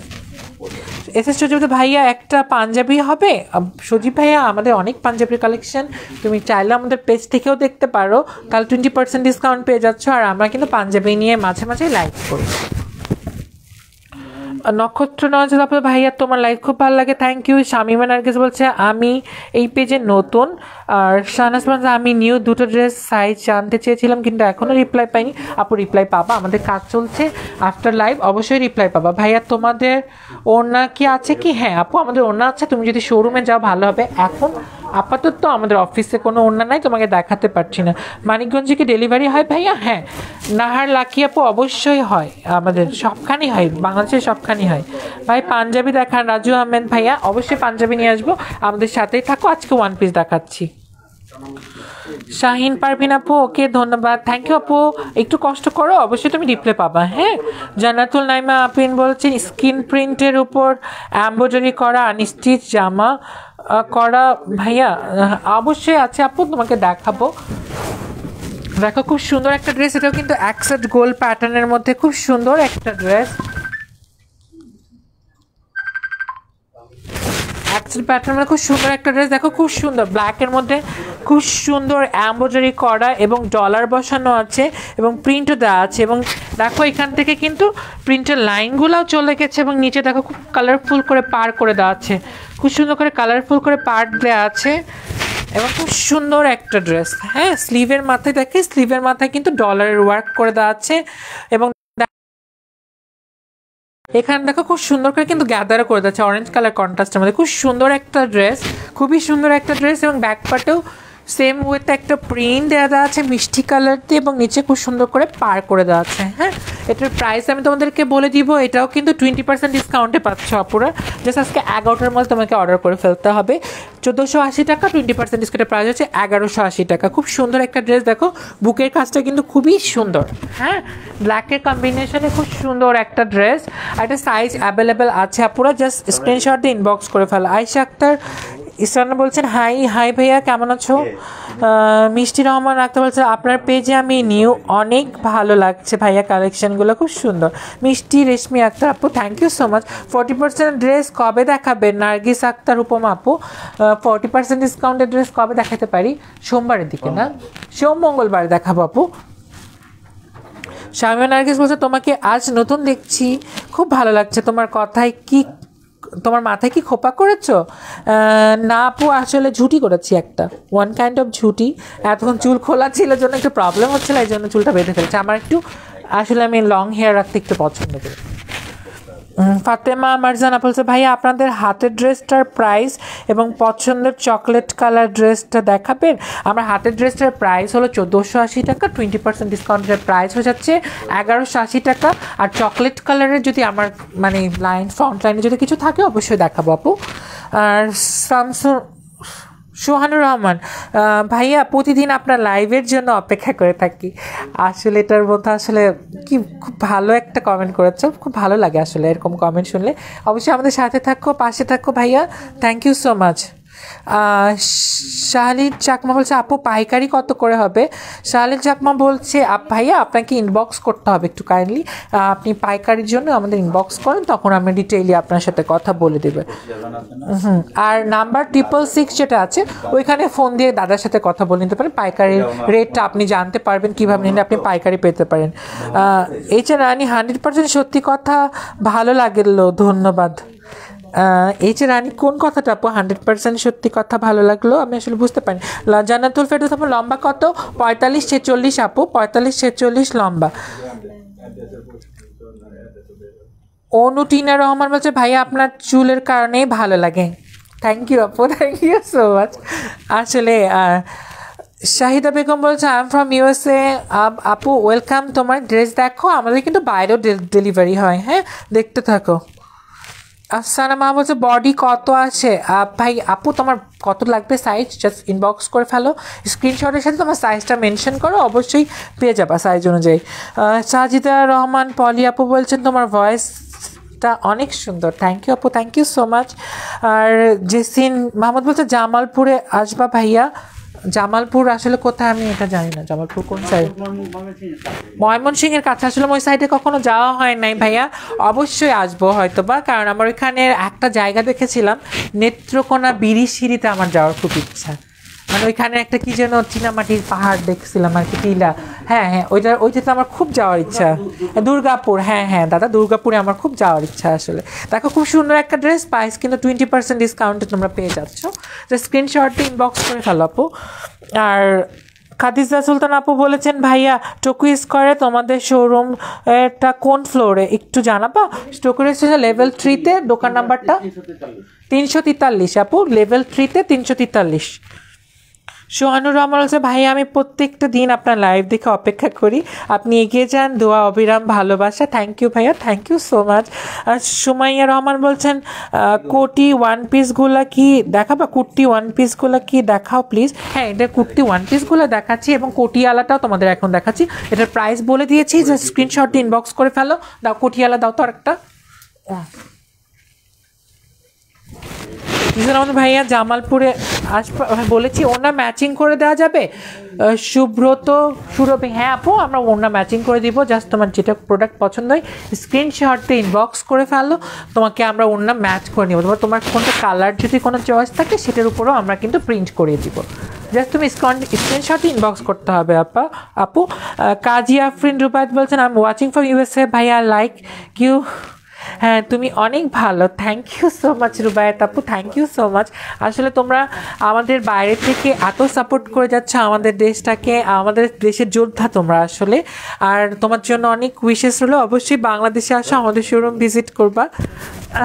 সজীব ভাইয়া একটা পাঞ্জাবি হবে? সজীব ভাইয়া আমাদের অনেক পাঞ্জাবির কালেকশন, তুমি চাইলে আমাদের পেজ থেকেও দেখতে পারো। কাল 20% ডিসকাউন্ট পেয়ে যাচ্ছ। আর আমরা কিন্তু পাঞ্জাবি নিয়ে মাঝে মাঝে লাইভ করি। নক্ষত্র নজর আপনার ভাইয়া তোমার লাইভ খুব ভালো লাগে, থ্যাংক ইউ। শামিমা নার্গিস বলছে আমি এই পেজে নতুন। আর শাহনাজ বলছে আমি নিউ দুটো ড্রেস সাইজ জানতে চেয়েছিলাম কিন্তু এখনও রিপ্লাই পাইনি। আপু রিপ্লাই পাবা, আমাদের কাজ চলছে, আফটার লাইভ অবশ্যই রিপ্লাই পাবা। ভাইয়া তোমাদের ওড়না কি আছে কি? হ্যাঁ আপু আমাদের ওড়না আছে, তুমি যদি শোরুমে যাও ভালো হবে। এখন আপাতত আমাদের অফিসে কোনো ওড়না নাই, তোমাকে দেখাতে পারছি না। মানিকগঞ্জে কি ডেলিভারি হয় ভাইয়া? হ্যাঁ, নাহার লাকি আপু অবশ্যই হয়, আমাদের সবখানেই হয়, বাংলাদেশের সবখানেই হয়। ভাই পাঞ্জাবি দেখান রাজু আহমেদ ভাইয়া, অবশ্যই পাঞ্জাবি নিয়ে আসবো, আমাদের সাথেই থাকো। আজকে ওয়ান পিস দেখাচ্ছি। শাহিন পারভিন আপু ওকে ধন্যবাদ, থ্যাংক ইউ আপু, একটু কষ্ট করো, অবশ্যই তুমি রিপ্লাই পাবা। হ্যাঁ, জান্নাতুল নাইমা আপিন বলছেন স্ক্রিন প্রিন্টের উপর এমব্রয়ডারি করা আনস্টিচ জামা করা ভাইয়া? অবশ্যই আছে আপু, তোমাকে দেখাবো। দেখো খুব সুন্দর একটা ড্রেস, এটাও কিন্তু অ্যাকসেট গোল্ড প্যাটার্নের মধ্যে খুব সুন্দর একটা ড্রেস। অ্যাকসেট প্যাটার্নের খুব সুন্দর একটা ড্রেস, দেখো খুব সুন্দর ব্ল্যাকের মধ্যে খুব সুন্দর এমব্রয়ডারি করা এবং ডলার বসানো আছে এবং প্রিন্টও দেওয়া আছে। এবং দেখো এখান থেকে কিন্তু প্রিন্টের লাইনগুলোও চলে গেছে এবং নিচে দেখো খুব কালারফুল করে পার করে দেওয়া আছে, খুব সুন্দর করে কালারফুল করে পার্ট দেওয়া আছে এবং খুব সুন্দর একটা ড্রেস। হ্যাঁ, স্লিভের মাথায় দেখে, স্লিভের মাথায় কিন্তু ডলারের ওয়ার্ক করে দেওয়া আছে এবং এখানে দেখো খুব সুন্দর করে কিন্তু গ্যাদারও করে দিচ্ছে অরেঞ্জ কালার কন্ট্রাস্টের মধ্যে। খুব সুন্দর একটা ড্রেস, খুবই সুন্দর একটা ড্রেস এবং ব্যাক পার্টেও সেম ওয়েতে একটা প্রিন্ট দেওয়া আছে মিষ্টি কালার দিয়ে এবং নিচে খুব সুন্দর করে পার করে দেওয়া আছে। হ্যাঁ, এটার প্রাইস আমি তোমাদেরকে বলে দিব, এটাও কিন্তু 20% ডিসকাউন্টে পাচ্ছ আপুরা। জাস্ট আজকে 11টার মধ্যে তোমাকে অর্ডার করে ফেলতে হবে। 1480 টাকা, 20% ডিসকাউন্টের প্রাইস হচ্ছে 1180 টাকা। খুব সুন্দর একটা ড্রেস, দেখো বুকের কাজটা কিন্তু খুবই সুন্দর। হ্যাঁ, ব্ল্যাকের কম্বিনেশনে খুব সুন্দর একটা ড্রেস। আর একটা সাইজ অ্যাভেলেবেল আছে আপুরা, জাস্ট স্ক্রিনশট দিয়ে ইনবক্স করে ফেলো। আয়েশা আক্তার ইসরানা বলছেন হাই ভাইয়া কেমন আছো? মিষ্টি রহমান আক্তার বলছে আপনার পেজে আমি নিউ, অনেক ভালো লাগছে ভাইয়া, কালেকশনগুলো খুব সুন্দর। মিষ্টি রেশমি আক্তার আপু thank you so much. 40% dress কবে দেখাবেন? নার্গিস আক্তার উপমা আপু 40% ডিসকাউন্টের ড্রেস কবে দেখাতে পারি? সোমবারের দিকে না, মঙ্গলবারে দেখাবো আপু। শামিয়া নার্গিস বলছে তোমাকে আজ নতুন দেখছি, খুব ভালো লাগছে, তোমার মাথায় কি খোপা করেছো? না আপু আসলে ঝুটি করেছি, একটা ওয়ান কাইন্ড অফ ঝুটি। এতক্ষণ চুল খোলা ছিল জন্য একটু প্রবলেম হচ্ছিল, এই জন্য চুলটা বেঁধে ফেলছে। আমার একটু আসলে আমি লং হেয়ার রাখতে একটু পছন্দ করি। ফাতেমা মারজানা বলছে ভাইয়া আপনাদের হাতের ড্রেসটার প্রাইস এবং পছন্দের চকলেট কালার ড্রেসটা দেখাবেন? আমার হাতের ড্রেসটার প্রাইস হলো 1480 টাকা, 20% ডিসকাউন্টের প্রাইস হয়ে যাচ্ছে 1180 টাকা। আর চকলেট কালারের যদি আমার মানে ফ্রন্ট লাইনে যদি কিছু থাকে অবশ্যই দেখাবো আপু। আর সোহানুর রহমান ভাইয়া প্রতিদিন আপনার লাইভের জন্য অপেক্ষা করে থাকি। আসলে এটার মধ্যে আসলে কি খুব ভালো একটা কমেন্ট করেছো, খুব ভালো লাগে আসলে এরকম কমেন্ট শুনলে। অবশ্যই আমাদের সাথে থাকো, পাশে থাকো ভাইয়া, thank you so much. Shahlin Chakma বলছে আপু পাইকারি কত করে হবে? শাহলিন চাকমা বলছে ভাইয়া আপনাকে ইনবক্স করতে হবে একটু কাইন্ডলি, আপনি পাইকারির জন্য আমাদের ইনবক্স করেন, তখন আমি ডিটেইলি আপনার সাথে কথা বলে দেবে। আর নাম্বার 666 যেটা আছে ওইখানে ফোন দিয়ে দাদার সাথে কথা বলে নিতে পারেন, পাইকারির রেটটা আপনি জানতে পারবেন, কীভাবে নিলে আপনি পাইকারি পেতে পারেন। এই যে রানী 100% সত্যি কথা ভালো লাগলো, ধন্যবাদ। এই যে রানী কোন কথাটা আপু 100% সত্যি কথা ভালো লাগলো আমি আসলে বুঝতে পারি। জান্নাতুল ফেরদৌস আপু লম্বা কত? 45-46 আপু, 45-46 লম্বা। অনুটিনা রহমান বলছে ভাইয়া আপনার চুলের কারণেই ভালো লাগে। থ্যাংক ইউ আপু, থ্যাংক ইউ সো মাচ। আসলে শাহিদা বেগম বলছে আই এম ফ্রম ইউএসএ। আপু ওয়েলকাম, তোমার ড্রেস দেখো, আমাদের কিন্তু বাইরেও ডেলিভারি হয়, হ্যাঁ দেখতে থাকো। আফসানা মা বলছে বডি কত আছে? ভাই আপু তোমার কত লাগবে সাইজ জাস্ট ইনবক্স করে ফেলো, স্ক্রিনশটের সাথে তোমার সাইজটা মেনশন করো, অবশ্যই পেয়ে যাবা সাইজ অনুযায়ী। সাজিদা রহমান পলি আপু বলছেন তোমার ভয়েসটা অনেক সুন্দর। থ্যাংক ইউ আপু, থ্যাংক ইউ সো মাচ। আর জেসিন মাহমুদ বলছে জামালপুরে আসবা ভাইয়া। জামালপুর আসলে কোথায় আমি এটা জানি না, জামালপুর কোন সাইড? ময়মনসিংহের কাছে, আসলে ওই সাইডে কখনো যাওয়া হয় নাই ভাইয়া, অবশ্যই আসবো হয়তো বা, কারণ আমার ওইখানে একটা জায়গা দেখেছিলাম নেত্রকোনা বিরিশিরিতে আমার যাওয়ার খুব ইচ্ছা, মানে ওইখানে একটা কি যেন চীনামাটির পাহাড় দেখছিলাম আর কি, টিলা, হ্যাঁ হ্যাঁ ওইটাতে আমার খুব যাওয়ার ইচ্ছা। দুর্গাপুর, হ্যাঁ হ্যাঁ দাদা দুর্গাপুরে আমার খুব যাওয়ার ইচ্ছা আসলে। দেখো খুব সুন্দর একটা ড্রেস, প্রাইস কিন্তু 20% ডিসকাউন্টে তোমরা পেয়ে যাচ্ছ, যে স্ক্রিনশটটি ইনবক্স করে ফেলো আপু। আর খাদিজা সুলতান আপু বলেছেন ভাইয়া টোকু স্কোয়ারে তোমাদের শোরুম এটা কোন ফ্লোরে একটু জানাবা? টোকু স্কোয়ারে লেভেল 3-তে, দোকান নাম্বারটা 343 আপু, লেভেল 3-তে 343। সোহানুর রহমান বলছে ভাইয়া আমি প্রত্যেকটা দিন আপনার লাইভ দেখে অপেক্ষা করি, আপনি এগিয়ে যান, দোয়া অবিরাম ভালোবাসা। থ্যাংক ইউ ভাইয়া, thank you so much. Sumaiya Rahman বলছেন কোটি ওয়ান পিসগুলো কি দেখাবা? কুর্তি ওয়ান পিসগুলো কি দেখাও প্লিজ। হ্যাঁ এটা কুর্তি ওয়ান পিসগুলো দেখাচ্ছি এবং কোটিয়ালাটাও তোমাদের এখন দেখাচ্ছি, এটার প্রাইস বলে দিয়েছি, যে স্ক্রিনশট ইনবক্স করে ফেলো। দাও কোটিয়ালা দাও তো আরেকটা। আমাদের ভাইয়া জামালপুরে আসবা বলেছি, ওনা ম্যাচিং করে দেওয়া যাবে? সুব্রত সুরভি, হ্যাঁ আপু আমরা ওনা ম্যাচিং করে দিব, জাস্ট তোমার যেটা প্রোডাক্ট পছন্দ হয় স্ক্রিনশটে ইনবক্স করে ফেলো, তোমাকে আমরা ওনা ম্যাচ করে নেবো। তোমার কোনটা কালার যদি কোনো চয়েস থাকে সেটার উপরেও আমরা কিন্তু প্রিন্ট করিয়ে দিব, জাস্ট তুমি স্ক্রিনশট ইনবক্স করতে হবে আপু। কাজী আফরিন রুবায়ত বলছেন I am watching from USA ভাইয়া লাইক ইউ। হ্যাঁ তুমি অনেক ভালো, thank you so much Rubayat আপু, থ্যাংক ইউ সো মাচ। আসলে তোমরা আমাদের বাইরে থেকে এত সাপোর্ট করে যাচ্ছ আমাদের দেশটাকে, আমাদের দেশের যোদ্ধা তোমরা আসলে। আর তোমার জন্য অনেক উইশেস হলো, অবশ্যই বাংলাদেশে আসো, আমাদের শোরুম ভিজিট করবা।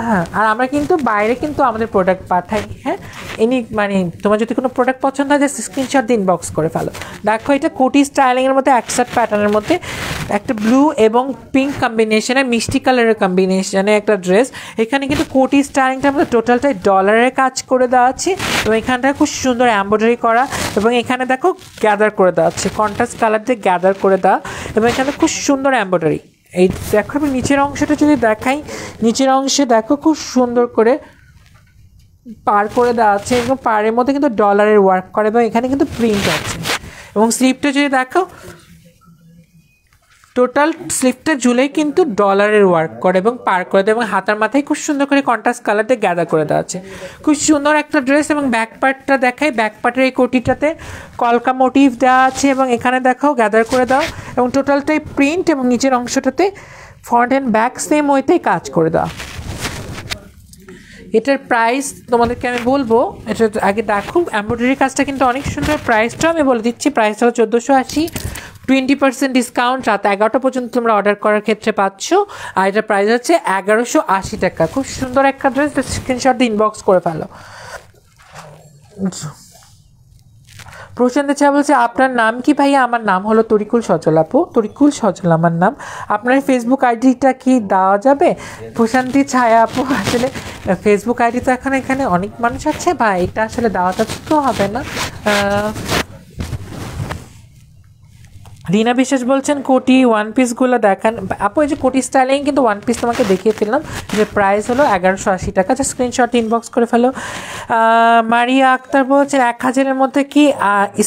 হ্যাঁ আর আমরা কিন্তু বাইরে কিন্তু আমাদের প্রোডাক্ট পাঠাই, হ্যাঁ মানে তোমার যদি কোনো প্রোডাক্ট পছন্দ হয় জাস্ট স্ক্রিনশট দিয়ে ইনবক্স করে ফেলো। দেখো এটা কোটি স্টাইলিংয়ের মধ্যে একসাথ প্যাটার্নের মধ্যে একটা ব্লু এবং পিঙ্ক কম্বিনেশনে, মিষ্টি কালারের কম্বিনেশনে একটা ড্রেস। এখানে কিন্তু কোটি স্টাইলিংটার মধ্যে টোটালটাই ডলারের কাজ করে দেওয়া আছে এবং এখানটায় খুব সুন্দর এমব্রয়ডারি করা, এবং এখানে দেখো গ্যাদার করে দেওয়া আছে, কন্ট্রাস্ট কালার দিয়ে গ্যাদার করে দেওয়া, এবং এখানে খুব সুন্দর এমব্রয়ডারি। এই দেখো আমি নিচের অংশটা যদি দেখাই, নিচের অংশে দেখো খুব সুন্দর করে পার করে দেওয়া আছে এবং পাড়ের মধ্যে কিন্তু ডলারের ওয়ার্ক করে এবং এখানে কিন্তু প্রিন্ট আছে। এবং স্লিপটা যদি দেখো টোটাল স্লিপটা ঝুলেই কিন্তু ডলারের ওয়ার্ক করে এবং পার করে দেয়, এবং হাতার মাথায় খুব সুন্দর করে কন্ট্রাস্ট কালার দিয়ে গ্যাদার করে দেওয়া আছে। খুব সুন্দর একটা ড্রেস। এবং ব্যাক পার্টটা দেখাই, ব্যাক পার্টের এই কোটিটাতে কলকা মোটিভ দেওয়া আছে এবং এখানে দেখাও গ্যাদার করে দেওয়া, এবং টোটালটাই প্রিন্ট, এবং নিচের অংশটাতে ফ্রন্ট অ্যান্ড ব্যাক সেম ওয়েতেই কাজ করে দেওয়া। এটার প্রাইস তোমাদেরকে আমি বলবো, এটা আগে দেখো এমব্রয়ডারি কাজটা কিন্তু অনেক সুন্দর। প্রাইসটাও আমি বলে দিচ্ছি, প্রাইস হলো 1480, 20% ডিসকাউন্ট, রাত 11টা পর্যন্ত তোমরা অর্ডার করার ক্ষেত্রে পাচ্ছ। আর এটার প্রাইস হচ্ছে 1180 টাকা। খুব সুন্দর একটা ড্রেস, স্ক্রিনশট দিয়ে ইনবক্স করে ফেলো। প্রশান্ত চা বলছে আপনার নাম কি ভাইয়া? আমার নাম হলো তরিকুল সজল আপু, তরিকুল সজল আমার নাম। আপনার ফেসবুক আইডিটা কি দেওয়া যাবে? প্রশান্তি ছায়া আপু, আসলে ফেসবুক আইডি তো এখানে অনেক মানুষ আছে ভাই, এটা আসলে দেওয়াটা তো হবে না। রিনা বিশ্বাস বলছেন কোটি ওয়ান পিসগুলো দেখান আপু। এই যে কোটি স্টাইলিং কিন্তু ওয়ান পিস তোমাকে দেখিয়ে ফেললাম, যে প্রাইস হলো 1180 টাকা। যা স্ক্রিনশট ইনবক্স করে ফেলো। মারিয়া আক্তার বলছেন 1000-এর মধ্যে কি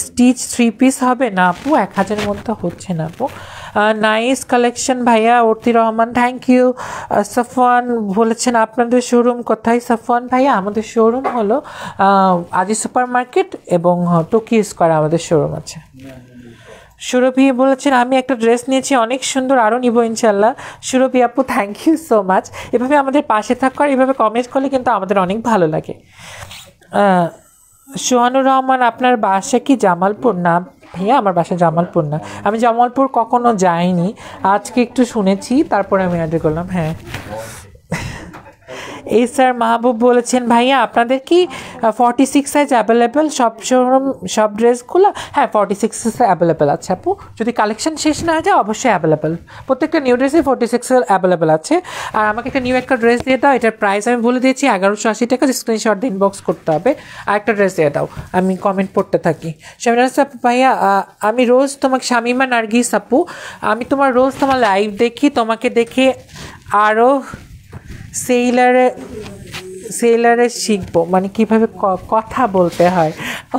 স্টিচ 3 পিস হবে? না আপু, 1000-এর মধ্যে হচ্ছে না আপু। নাইস কালেকশন ভাইয়া। Orti Rahman thank you. সাফওয়ান বলেছেন আপনাদের শোরুম কোথায়? সাফওয়ান ভাইয়া, আমাদের শোরুম হলো আজি সুপার মার্কেট এবং টোকিও স্কোয়ার আমাদের শোরুম আছে। সুরভি বলেছেন আমি একটা ড্রেস নিয়েছি, অনেক সুন্দর, আরও নিব ইনশাল্লাহ। সুরভি আপু থ্যাংক ইউ সো মাচ। এভাবে আমাদের পাশে থাকো আর এভাবে কমেন্ট করলে কিন্তু আমাদের অনেক ভালো লাগে। সোহানুর রহমান আপনার বাসা কি জামালপুর? না ভাইয়া, আমার বাসা জামালপুর না, আমি জামালপুর কখনো যাইনি, আজকে একটু শুনেছি তারপরে আমি অর্ডার করলাম। হ্যাঁ এই স্যার মাহবুব বলেছেন ভাইয়া আপনাদের কি 46 সাইজ অ্যাভেলেবেল সব শোরুম সব ড্রেসগুলো? হ্যাঁ 46 সাইজ অ্যাভেলেবেল আছে আপু, যদি কালেকশন শেষ না হয়ে যায় অবশ্যই অ্যাভেলেবেল, প্রত্যেকটা নিউ ড্রেসে 46 অ্যাভেলেবেল আছে। আর আমাকে একটা নিউ একটা ড্রেস দিয়ে দাও, এটার প্রাইস আমি বলে দিয়েছি 1180 টাকা, স্ক্রিনশট দিয়ে ইনবক্স করতে হবে। আর একটা ড্রেস দিয়ে দাও, আমি কমেন্ট পড়তে থাকি। শামিনা আপু ভাইয়া আমি রোজ তোমাকে, শামিমা নার্গিস আপু আমি তোমার রোজ তোমার লাইভ দেখি, তোমাকে দেখে আরও সেলারে শিখবো, মানে কীভাবে কথা বলতে হয়। ও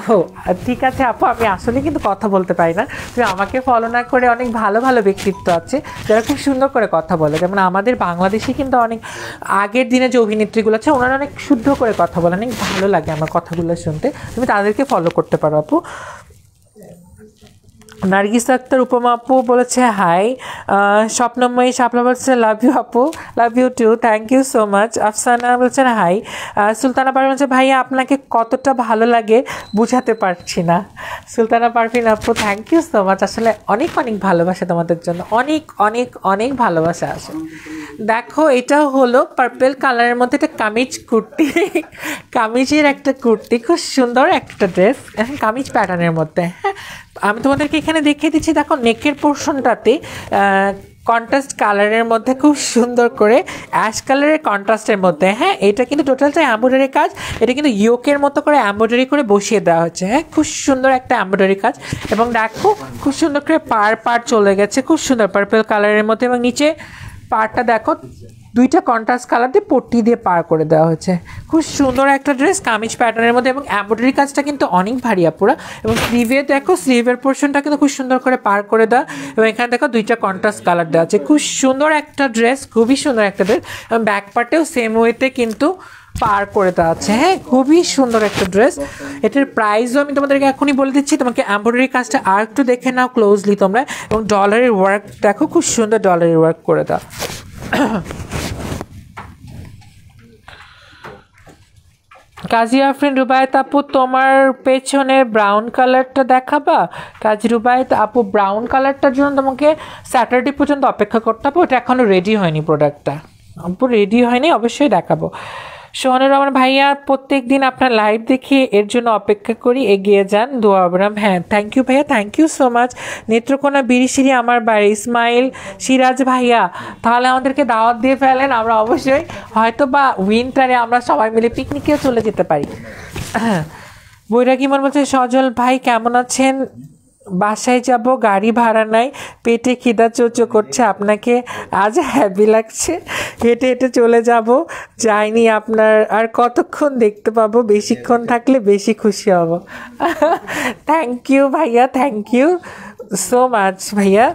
ঠিক আছে আপু, আমি আসলে কিন্তু কথা বলতে পারি না, তুমি আমাকে ফলো না করে অনেক ভালো ভালো ব্যক্তিত্ব আছে যারা খুব সুন্দর করে কথা বলে, যেমন আমাদের বাংলাদেশে কিন্তু অনেক আগের দিনে যে অভিনেত্রীগুলো আছে ওনারা অনেক শুদ্ধ করে কথা বলে, অনেক ভালো লাগে আমার কথাগুলো শুনতে, তুমি তাদেরকে ফলো করতে পারো আপু। নার্গিস আক্তার উপমা আপু বলেছে হাই। স্বপ্নময়ী শাপলা বলছে লাভ ইউ আপু, love you too, thank you so much. Afsana বলছেন হাই। সুলতানা পারভিন বলছে ভাইয়া আপনাকে কতটা ভালো লাগে বুঝাতে পারছি না। সুলতানা পারভিন আপু থ্যাংক ইউ সো মাচ, আসলে অনেক অনেক ভালোবাসা তোমাদের জন্য, অনেক অনেক অনেক ভালোবাসা আসে। দেখো এটা হলো পার্পেল কালারের মধ্যে একটা কামিজ কুর্তি, কামিজের একটা কুর্তি, খুব সুন্দর একটা ড্রেস, কামিজ প্যাটার্নের মধ্যে। হ্যাঁ আমি তোমাদেরকে এখানে দেখিয়ে দিচ্ছি, দেখো নেকের পোর্শনটাতে কন্ট্রাস্ট কালারের মধ্যে খুব সুন্দর করে অ্যাশ কালারের কন্ট্রাস্টের মধ্যে। হ্যাঁ এটা কিন্তু টোটালটা এমব্রয়ডারি কাজ, এটা কিন্তু ইয়োকের মতো করে এমব্রয়ডারি করে বসিয়ে দেওয়া হচ্ছে। হ্যাঁ খুব সুন্দর একটা এমব্রয়ডারি কাজ, এবং দেখো খুব সুন্দর করে পার চলে গেছে, খুব সুন্দর পার্পল কালারের মধ্যে, এবং নিচে পাড়টা দেখো দুইটা কন্ট্রাস্ট কালার দিয়ে পট্টি দিয়ে পার করে দেওয়া হয়েছে, খুব সুন্দর একটা ড্রেস কামিজ প্যাটার্নের মধ্যে, এবং এমব্রয়ডারি কাজটা কিন্তু অনেক ভারী আপুরা, এবং স্লিভে দেখো স্লিভের পোর্শনটা কিন্তু খুব সুন্দর করে পার করে দেওয়া, এবং এখানে দেখো দুইটা কন্ট্রাস্ট কালার দেওয়া আছে, খুব সুন্দর একটা ড্রেস, খুবই সুন্দর একটা ড্রেস, এবং ব্যাক পার্টেও সেম ওয়েতে কিন্তু পার করে দেওয়া আছে। হ্যাঁ খুবই সুন্দর একটা ড্রেস, এটার প্রাইসও আমি তোমাদেরকে এখনই বলে দিচ্ছি, তোমাকে এমব্রয়ডারি কাজটা আর একটু দেখে নাও ক্লোজলি তোমরা, এবং ডলারের ওয়ার্ক দেখো খুব সুন্দর ডলারের ওয়ার্ক করে দাও। কাজী আফরিন রুবায়েত আপু তোমার পেছনে ব্রাউন কালারটা দেখাবা? কাজী রুবায়েত আপু ব্রাউন কালারটার জন্য তোমাকে স্যাটারডে পর্যন্ত অপেক্ষা করতে হবে, ওটা এখনও রেডি হয়নি, প্রোডাক্টটা আপু রেডি হয়নি, অবশ্যই দেখাবো। সোহানুর রহমান ভাইয়া প্রত্যেক দিন আপনার লাইভ দেখে এর জন্য অপেক্ষা করি, এগিয়ে যান, দোয়া আবরাম। হ্যাঁ থ্যাংক ইউ ভাইয়া, thank you so much. Netrokona Birishiri আমার বাড়ি। ইসমাইল সিরাজ ভাইয়া তাহলে আমাদেরকে দাওয়াত দিয়ে ফেলেন, আমরা অবশ্যই হয়তো বা উইন্টারে আমরা সবাই মিলে পিকনিকেও চলে যেতে পারি। বৈরাগী মন বলছে সজল ভাই কেমন আছেন? বাসায় যাব, গাড়ি ভাড়া নাই, পেটে খিদা চোচো করছে, আপনাকে আজ হ্যাপি লাগছে, হেঁটে হেঁটে চলে যাব, যাইনি আপনার আর কতক্ষণ দেখতে পাবো, বেশিক্ষণ থাকলে বেশি খুশি হব। থ্যাংক ইউ ভাইয়া, থ্যাংক ইউ সো মাচ ভাইয়া।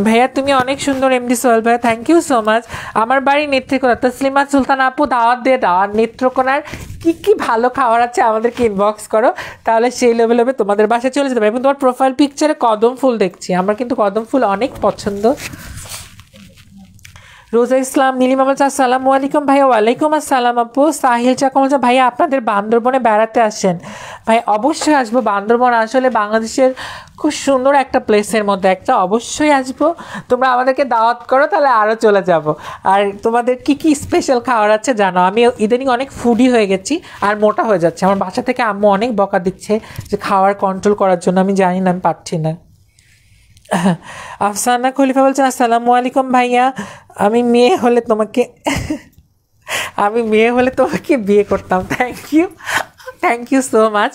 ভাইয়া তুমি অনেক সুন্দর এমডি সোহেল ভাইয়া, থ্যাংক ইউ সো মাচ। আমার বাড়ি নেত্রকোনা, তসলিমা সুলতান আপু দাওয়াত দিয়ে দাও, আর নেত্রকোনার কী কী ভালো খাবার আছে আমাদেরকে ইনবক্স করো, তাহলে সেই লেভেলে তোমাদের বাসায় চলে যেতে পারে। এবং তোমার প্রোফাইল পিকচারে কদম ফুল দেখছি, আমার কিন্তু কদম ফুল অনেক পছন্দ। রোজা ইসলাম নীলিমা বলছে আসসালামু আলাইকুম ভাইয়া। ওয়ালাইকুম আসসালাম আপু। সাহিল চাকম বলছে ভাইয়া আপনাদের বান্দরবনে বেড়াতে আসেন। ভাই অবশ্যই আসবো, বান্দরবন আসলে বাংলাদেশের খুব সুন্দর একটা প্লেসের মধ্যে একটা, অবশ্যই আসবো, তোমরা আমাদেরকে দাওয়াত করো তাহলে আরও চলে যাব। আর তোমাদের কি কি স্পেশাল খাবার আছে জানো, আমি ইদানিং অনেক ফুডি হয়ে গেছি আর মোটা হয়ে যাচ্ছে, আমার বাসা থেকে আম্মু অনেক বকা দিচ্ছে যে খাওয়ার কন্ট্রোল করার জন্য, আমি জানি না, আমি পারছি না। আফসানা খলিফা বলছেন আসসালামু আলাইকুম ভাইয়া, আমি মেয়ে হলে তোমাকে বিয়ে করতাম। Thank you so much.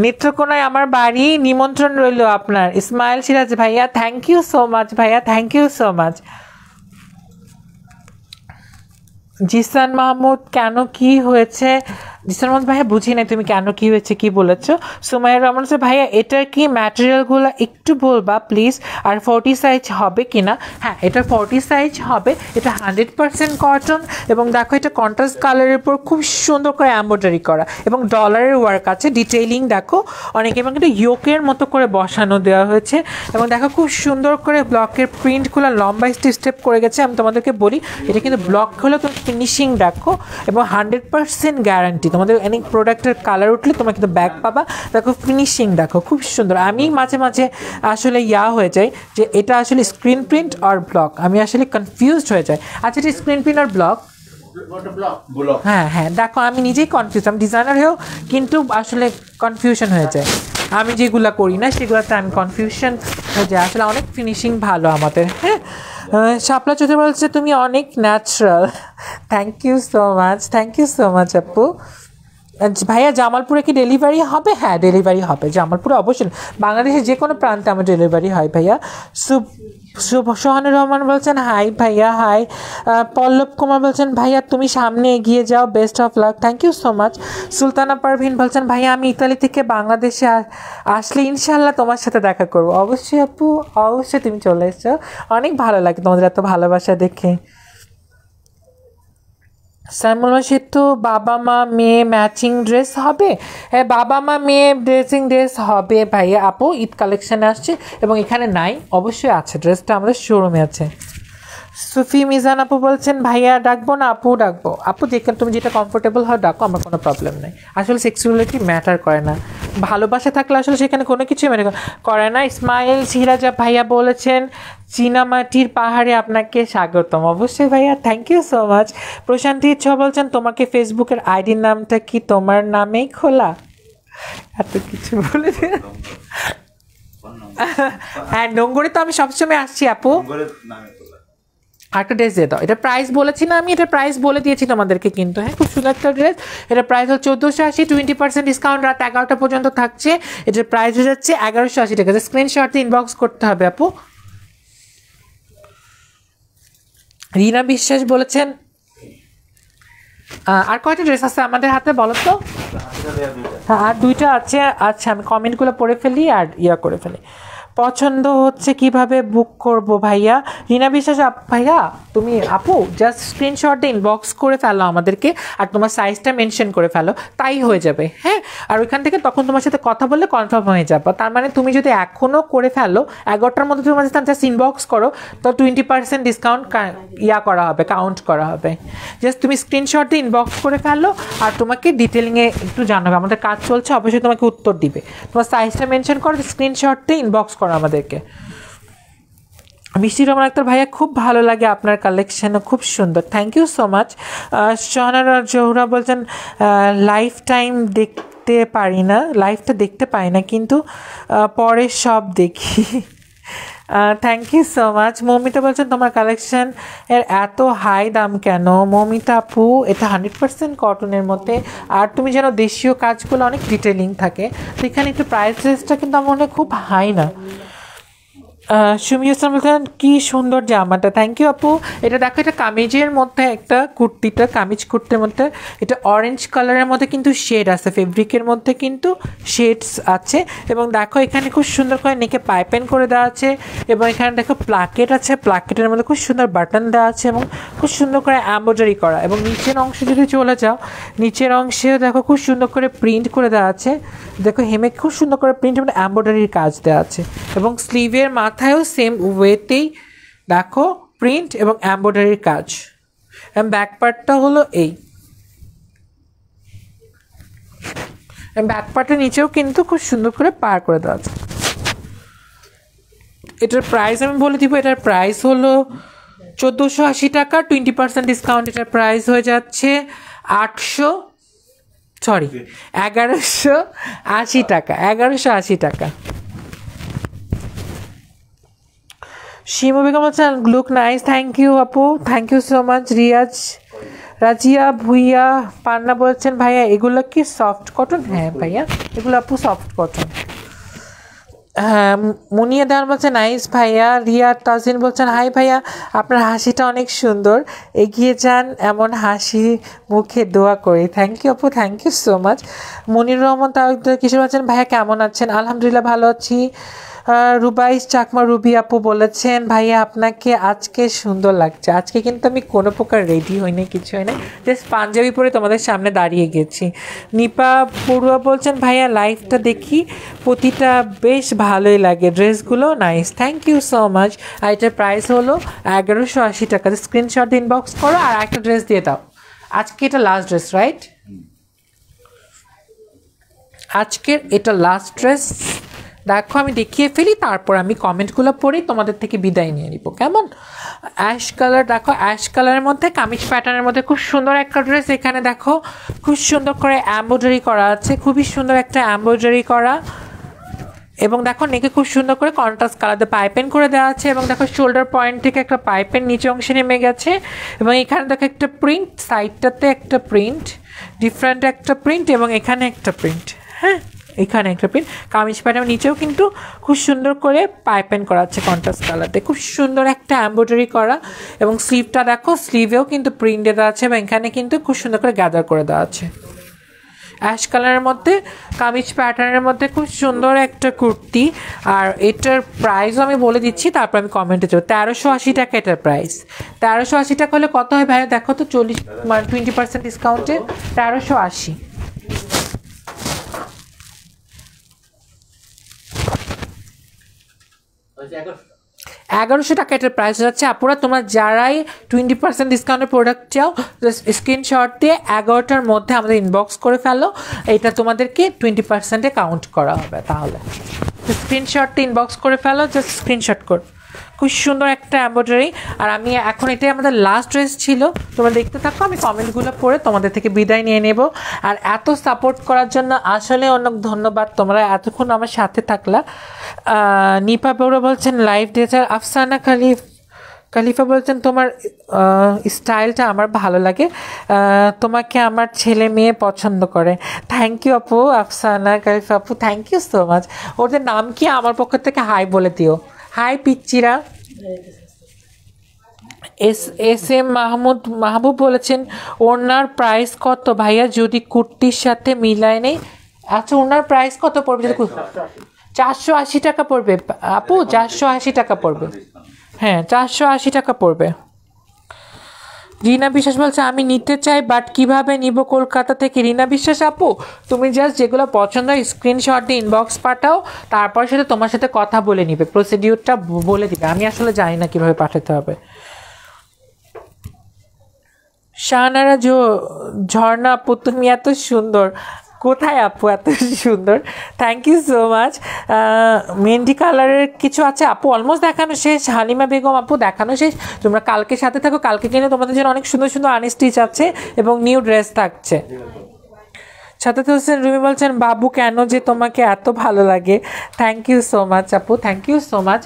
নেত্রকোনায় আমার বাড়ি, নিমন্ত্রণ রইল আপনার। ইসমাইল সিরাজ ভাইয়া, থ্যাংক ইউ সো মাচ ভাইয়া, thank you so much. Jisan Mahmud, কেন কি হয়েছে? জিসান মাহমুদ ভাইয়া বুঝি নাই তুমি কেন কি হয়েছে কি বলেছো। সুমাইয়া রহমান ভাইয়া, এটার কি ম্যাটেরিয়ালগুলো একটু বলবা প্লিজ, আর 40 সাইজ হবে কিনা? হ্যাঁ, এটা 40 সাইজ হবে, এটা 100% কটন, এবং দেখো এটা কন্ট্রাস্ট কালারের উপর খুব সুন্দর করে এমব্রয়ডারি করা এবং ডলারের ওয়ার্ক আছে, ডিটেইলিং দেখো অনেক, এবং কিন্তু ইয়োকের মতো করে বসানো দেওয়া হয়েছে, এবং দেখো খুব সুন্দর করে ব্লকের প্রিন্টগুলো লম্বা স্টেপ করে গেছে। আমি তোমাদেরকে বলি এটা কিন্তু ব্লক হলেও তুমি ফিনিশিং দেখো, এবং 100% গ্যারান্টি। তোমাদের অনেক প্রোডাক্টের কালার উঠলে তোমরা কিন্তু ব্যাগ পাবা। দেখো ফিনিশিং দেখো খুব সুন্দর। আমি মাঝে মাঝে আসলে হয়ে যায় যে এটা আসলে স্ক্রিন প্রিন্ট আর ব্লক, আমি আসলে কনফিউজড হয়ে যাই। আচ্ছা, এটা স্ক্রিন প্রিন্ট আর ব্লক? হ্যাঁ হ্যাঁ, দেখো আমি নিজেই কনফিউজ, আমি ডিজাইনার হয়েও কিন্তু আসলে কনফিউশন হয়ে যায়। আমি যেগুলো করি না সেগুলোতে আমি কনফিউশন হয়ে যায়। আসলে অনেক ফিনিশিং ভালো আমাদের। হ্যাঁ, শাপলা চৌধুরী বলছে তুমি অনেক natural. Thank you so much, thank you so much আপু। ভাইয়া জামালপুরে কি ডেলিভারি হবে? হ্যাঁ, ডেলিভারি হবে জামালপুরে, অবশ্যই বাংলাদেশের যে কোনো প্রান্তে আমার ডেলিভারি হয় ভাইয়া। সোহানুর রহমান বলছেন হাই ভাইয়া, হাই। পল্লব কুমার বলছেন ভাইয়া তুমি সামনে এগিয়ে যাও, best of luck. Thank you so much. Sultana Parvin বলছেন ভাইয়া আমি ইতালি থেকে বাংলাদেশে আসলে ইনশাল্লাহ তোমার সাথে দেখা করবো। অবশ্যই আপু, অবশ্যই তুমি চলে এসো, অনেক ভালো লাগে তোমাদের এত ভালোবাসা দেখে। সাইমুল সেতু, বাবা মা মেয়ে ম্যাচিং ড্রেস হবে? হ্যাঁ, বাবা মা মেয়ে ড্রেসিং ড্রেস হবে ভাইয়া। আপু ঈদ কালেকশানে আসছে এবং এখানে নাই, অবশ্যই আছে, ড্রেসটা আমাদের শোরুমে আছে। সুফি মিজান আপু বলছেন ভাইয়া ডাকবো না আপু? ডাকবো আপু, যেখানে তুমি যেটা কমফোর্টেবল হয় ডাকো, আমার কোনো প্রবলেম নেই। আসলে সেক্সুয়ালিটি ম্যাটার করে না, ভালোবাসা থাকলে আসলে সেখানে কোনো কিছুই ম্যাটার করে না। ইসমাইল সিরাজা ভাইয়া বলেছেন চীনামাটির পাহাড়ে আপনাকে স্বাগতম। অবশ্যই ভাইয়া, থ্যাংক ইউ সো মাচ। প্রশান্তি ছ বলছেন তোমাকে ফেসবুকের আইডির নামটা কি তোমার নামেই খোলা? এত কিছু বলে হ্যাঁ, নোংরে তো আমি সবসময় আসছি আপু। আরেকটা ড্রেস দিয়ে দাও, এটা প্রাইস বলেছি না আমি, এটা প্রাইস বলে দিয়েছি তোমাদেরকে কিন্তু। হ্যাঁ, খুব সুন্দর একটা ড্রেস, এটা প্রাইস হচ্ছে 1480, 20% ডিসকাউন্ট রাত 11টা পর্যন্ত থাকছে। এটার প্রাইস হয়ে যাচ্ছে 1180 টাকা। স্ক্রিনশট দিয়ে ইনবক্স করতে হবে আপু। রিনা বিশ্বাস বলেছেন আর কয়টা ড্রেস আছে আমাদের হাতে বলো তো? হ্যাঁ, আর 2টা আছে। আচ্ছা, আমি কমেন্টগুলো পড়ে ফেলি আর করে ফেলি। পছন্দ হচ্ছে কিভাবে বুক করব ভাইয়া? রিনা বিশ্বাস ভাইয়া তুমি আপু জাস্ট স্ক্রিনশট দিয়ে ইনবক্স করে ফেলো আমাদেরকে, আর তোমার সাইজটা মেনশন করে ফেলো, তাই হয়ে যাবে। হ্যাঁ, আর ওইখান থেকে তখন তোমার সাথে কথা বললে কনফার্ম হয়ে যাবে। তার মানে তুমি যদি এখনও করে ফেলো 11টার মধ্যে তোমার জাস্ট ইনবক্স করো, তো 20% ডিসকাউন্ট করা হবে, কাউন্ট করা হবে। জাস্ট তুমি স্ক্রিনশট দিয়ে ইনবক্স করে ফেলো, আর তোমাকে ডিটেলিংয়ে একটু জানাবে, আমাদের কাজ চলছে, অবশ্যই তোমাকে উত্তর দিবে। তোমার সাইজটা মেনশন করো, স্ক্রিনশট দিয়ে ইনবক্স করো আমাদেরকে। মিষ্টি রহমান আক্তার ভাইয়া, খুব ভালো লাগে আপনার কালেকশানও খুব সুন্দর, থ্যাংক ইউ সো মাচ। সোহানার জোহরা বলছেন লাইফ টাইম দেখতে পারি না, লাইফটা দেখতে পাই না, কিন্তু পরে সব দেখি। Thank you so much. Moumita বলছেন তোমার কালেকশান এর এত হাই দাম কেন? মৌমিতা আপু, এটা 100% কটনের মধ্যে, আর তুমি যেন দেশীয় কাজগুলো অনেক ডিটেলিং থাকে, তো এখানে একটু প্রাইস রেঞ্জটা কিন্তু আমার মনে হয় খুব হাই না। সুমি হাসান বলছেন কি সুন্দর জামাটা, থ্যাংক ইউ আপু। এটা দেখো, এটা কামিজের মধ্যে একটা কুর্তিটা, কামিজ কুর্তির মধ্যে এটা অরেঞ্জ কালারের মধ্যে কিন্তু শেড আছে, ফেব্রিকের মধ্যে কিন্তু শেডস আছে, এবং দেখো এখানে খুব সুন্দর করে নেকে পাইপেন করে দেওয়া আছে, এবং এখানে দেখো প্লাকেট আছে, প্লাকেটের মধ্যে খুব সুন্দর বাটন দেওয়া আছে, এবং খুব সুন্দর করে এমব্রয়ডারি করা, এবং নিচের অংশে যদি চলে যাও, নিচের অংশে দেখো খুব সুন্দর করে প্রিন্ট করে দেওয়া আছে, দেখো হেমে খুব সুন্দর করে প্রিন্ট এবং এমব্রয়ডারির কাজ দেওয়া আছে, এবং স্লিভের মাথায়ও সেম ওয়েতেই দেখো প্রিন্ট এবং এমব্রয়ডারির কাজ। এবং ব্যাক পার্টটা হলো এই, ব্যাক পার্টের নিচেও কিন্তু খুব সুন্দর করে পার করে দেওয়া আছে। এটার প্রাইস আমি বলে দিব, এটার প্রাইস হলো 1480 টাকা, 20% ডিসকাউন্ট, এটার প্রাইস হয়ে যাচ্ছে 1180 টাকা, 1180 টাকা। শিমু বেগম বলছেন লুক নাইস, থ্যাংক ইউ আপু, thank you so much. Razia Bhuiyan Panna বলছেন ভাইয়া এগুলো কি সফট কটন? হ্যাঁ ভাইয়া এগুলো আপু সফট কটন। হ্যাঁ মুনিয়া দেওয়ান বলছেন নাইস ভাইয়া। রিয়া তাজিন বলছেন হাই ভাইয়া আপনার হাসিটা অনেক সুন্দর, এগিয়ে যান এমন হাসি মুখে দোয়া করি। থ্যাংক ইউ আপু, থ্যাংক ইউ সো মাচ। মনির রহমান তাও কিশোর বলছেন ভাইয়া কেমন আছেন? আলহামদুলিল্লাহ ভালো আছি। রুবাইস চাকমা রুবি আপু বলেছেন ভাইয়া আপনাকে আজকে সুন্দর লাগছে। আজকে কিন্তু আমি কোনো প্রকার রেডি হইনি, কিছু হয়নি, জাস্ট পাঞ্জাবি পরে তোমাদের সামনে দাঁড়িয়ে গেছি। নিপা পড়ুয়া বলছেন ভাইয়া লাইভটা দেখি, প্রতিটা বেশ ভালোই লাগে, ড্রেসগুলো nice. Thank you so much. আর এটার প্রাইস হলো 1180 টাকা। স্ক্রিনশট ইনবক্স করো আর একটা ড্রেস দিয়ে দাও। আজকে এটা লাস্ট ড্রেস, রাইট? আজকের এটা লাস্ট ড্রেস। দেখো আমি দেখিয়ে ফেলি, তারপর আমি কমেন্টগুলো পড়ি, তোমাদের থেকে বিদায় নিয়ে নিব, কেমন? অ্যাশ কালার, দেখো অ্যাশ কালারের মধ্যে কামিজ প্যাটার্নের মধ্যে খুব সুন্দর একটা ড্রেস। এখানে দেখো খুব সুন্দর করে এমব্রয়ডারি করা আছে, খুবই সুন্দর একটা এমব্রয়ডারি করা, এবং দেখো নেকে খুব সুন্দর করে কন্ট্রাস্ট কালার দিয়ে পাইপেন করে দেওয়া আছে, এবং দেখো শোল্ডার পয়েন্ট থেকে একটা পাইপেন নিচে অংশে নেমে গেছে, এবং এখানে দেখো একটা প্রিন্ট, সাইডটাতে একটা প্রিন্ট, ডিফারেন্ট একটা প্রিন্ট, এবং এখানে একটা প্রিন্ট, হ্যাঁ এখানে একটা প্রিন্ট। কামিজ প্যাটার্ন নিচেও কিন্তু খুব সুন্দর করে পাইপেন করা আছে কন্ট্রাস্ট কালার দিয়ে, খুব সুন্দর একটা এমব্রয়ডারি করা, এবং স্লিভটা দেখো স্লিভেও কিন্তু প্রিন্ট দেওয়া আছে, এবং এখানে কিন্তু খুব সুন্দর করে গ্যাদার করে দেওয়া আছে। অ্যাশ কালারের মধ্যে কামিজ প্যাটার্নের মধ্যে খুব সুন্দর একটা কুর্তি। আর এটার প্রাইসও আমি বলে দিচ্ছি, তারপর আমি কমেন্টে যাবো। 1380 টাকা এটার প্রাইস। 1380 টাকা হলে কত হয় ভাই? দেখো তো 20% ডিসকাউন্টে 1380। 1100 টাকা এটার প্রাইস যাচ্ছে। আপুরা তোমরা যারাই 20% ডিসকাউন্টের প্রোডাক্ট চাও, স্ক্রিনশট দিয়ে 11টার মধ্যে আমাদের ইনবক্স করে ফেলো, এটা তোমাদেরকে 20%-এ কাউন্ট করা হবে। তাহলে স্ক্রিনশট দিয়ে ইনবক্স করে ফেলো, জাস্ট স্ক্রিনশট কর। খুব সুন্দর একটা এমব্রয়ডারি। আর আমি এখন এটাই আমাদের লাস্ট ড্রেস ছিল, তোমরা দেখতে থাকো, আমি কমেন্টগুলো পড়ে তোমাদের থেকে বিদায় নিয়ে নেব। আর এত সাপোর্ট করার জন্য আসলে অনেক ধন্যবাদ, তোমরা এতক্ষণ আমার সাথে থাকলা। নিপা বড় বলছেন লাইভ দিয়েছে। আফসানা কালিফা বলছেন তোমার স্টাইলটা আমার ভালো লাগে, তোমাকে আমার ছেলে মেয়ে পছন্দ করে। থ্যাংক ইউ আপু, আফসানা কালিফা আপু, থ্যাংক ইউ সো মাচ। ওদের নাম কি আমার পক্ষ থেকে হাই বলে দিও। হাই পিচ্চিরা। এস এম মাহবুব বলেছেন ওনার প্রাইস কত ভাইয়া যদি কুর্তির সাথে মিলায় নেই? আচ্ছা ওনার প্রাইস কত পড়বে? 480 টাকা পড়বে আপু, 480 টাকা পড়বে। হ্যাঁ 480 টাকা পড়বে। রিনা বিশ্বাস বলছে আমি নিতে চাই বাট কিভাবে নিব কলকাতা থেকে? রিনা বিশ্বাস আপু তুমি জাস্ট যেগুলো পছন্দ হয় স্ক্রিনশট দিয়ে ইনবক্স পাঠাও, তারপর সাথে তোমার সাথে কথা বলে নিবে, প্রসিডিউরটা বলে দিবে। আমি আসলে জানি না কিভাবে পাঠাতে হবে। শাহনারা ঝর্ণা আপু তুমি এত সুন্দর, কোথায় আপু এত সুন্দর? Thank you so much. Mehndi কালারের কিছু আছে আপু, অলমোস্ট দেখানো শেষ। হালিমা বেগম আপু দেখানো শেষ, তোমরা কালকে সাথে থাকো, কালকে কিনে তোমাদের জন্য অনেক সুন্দর সুন্দর আনস্টিচ আছে এবং নিউ ড্রেস থাকছে। সাদাত হোসেন রুমি বলছেন বাবু কেন যে তোমাকে এত ভালো লাগে? থ্যাংক ইউ সো মাচ আপু, thank you so much.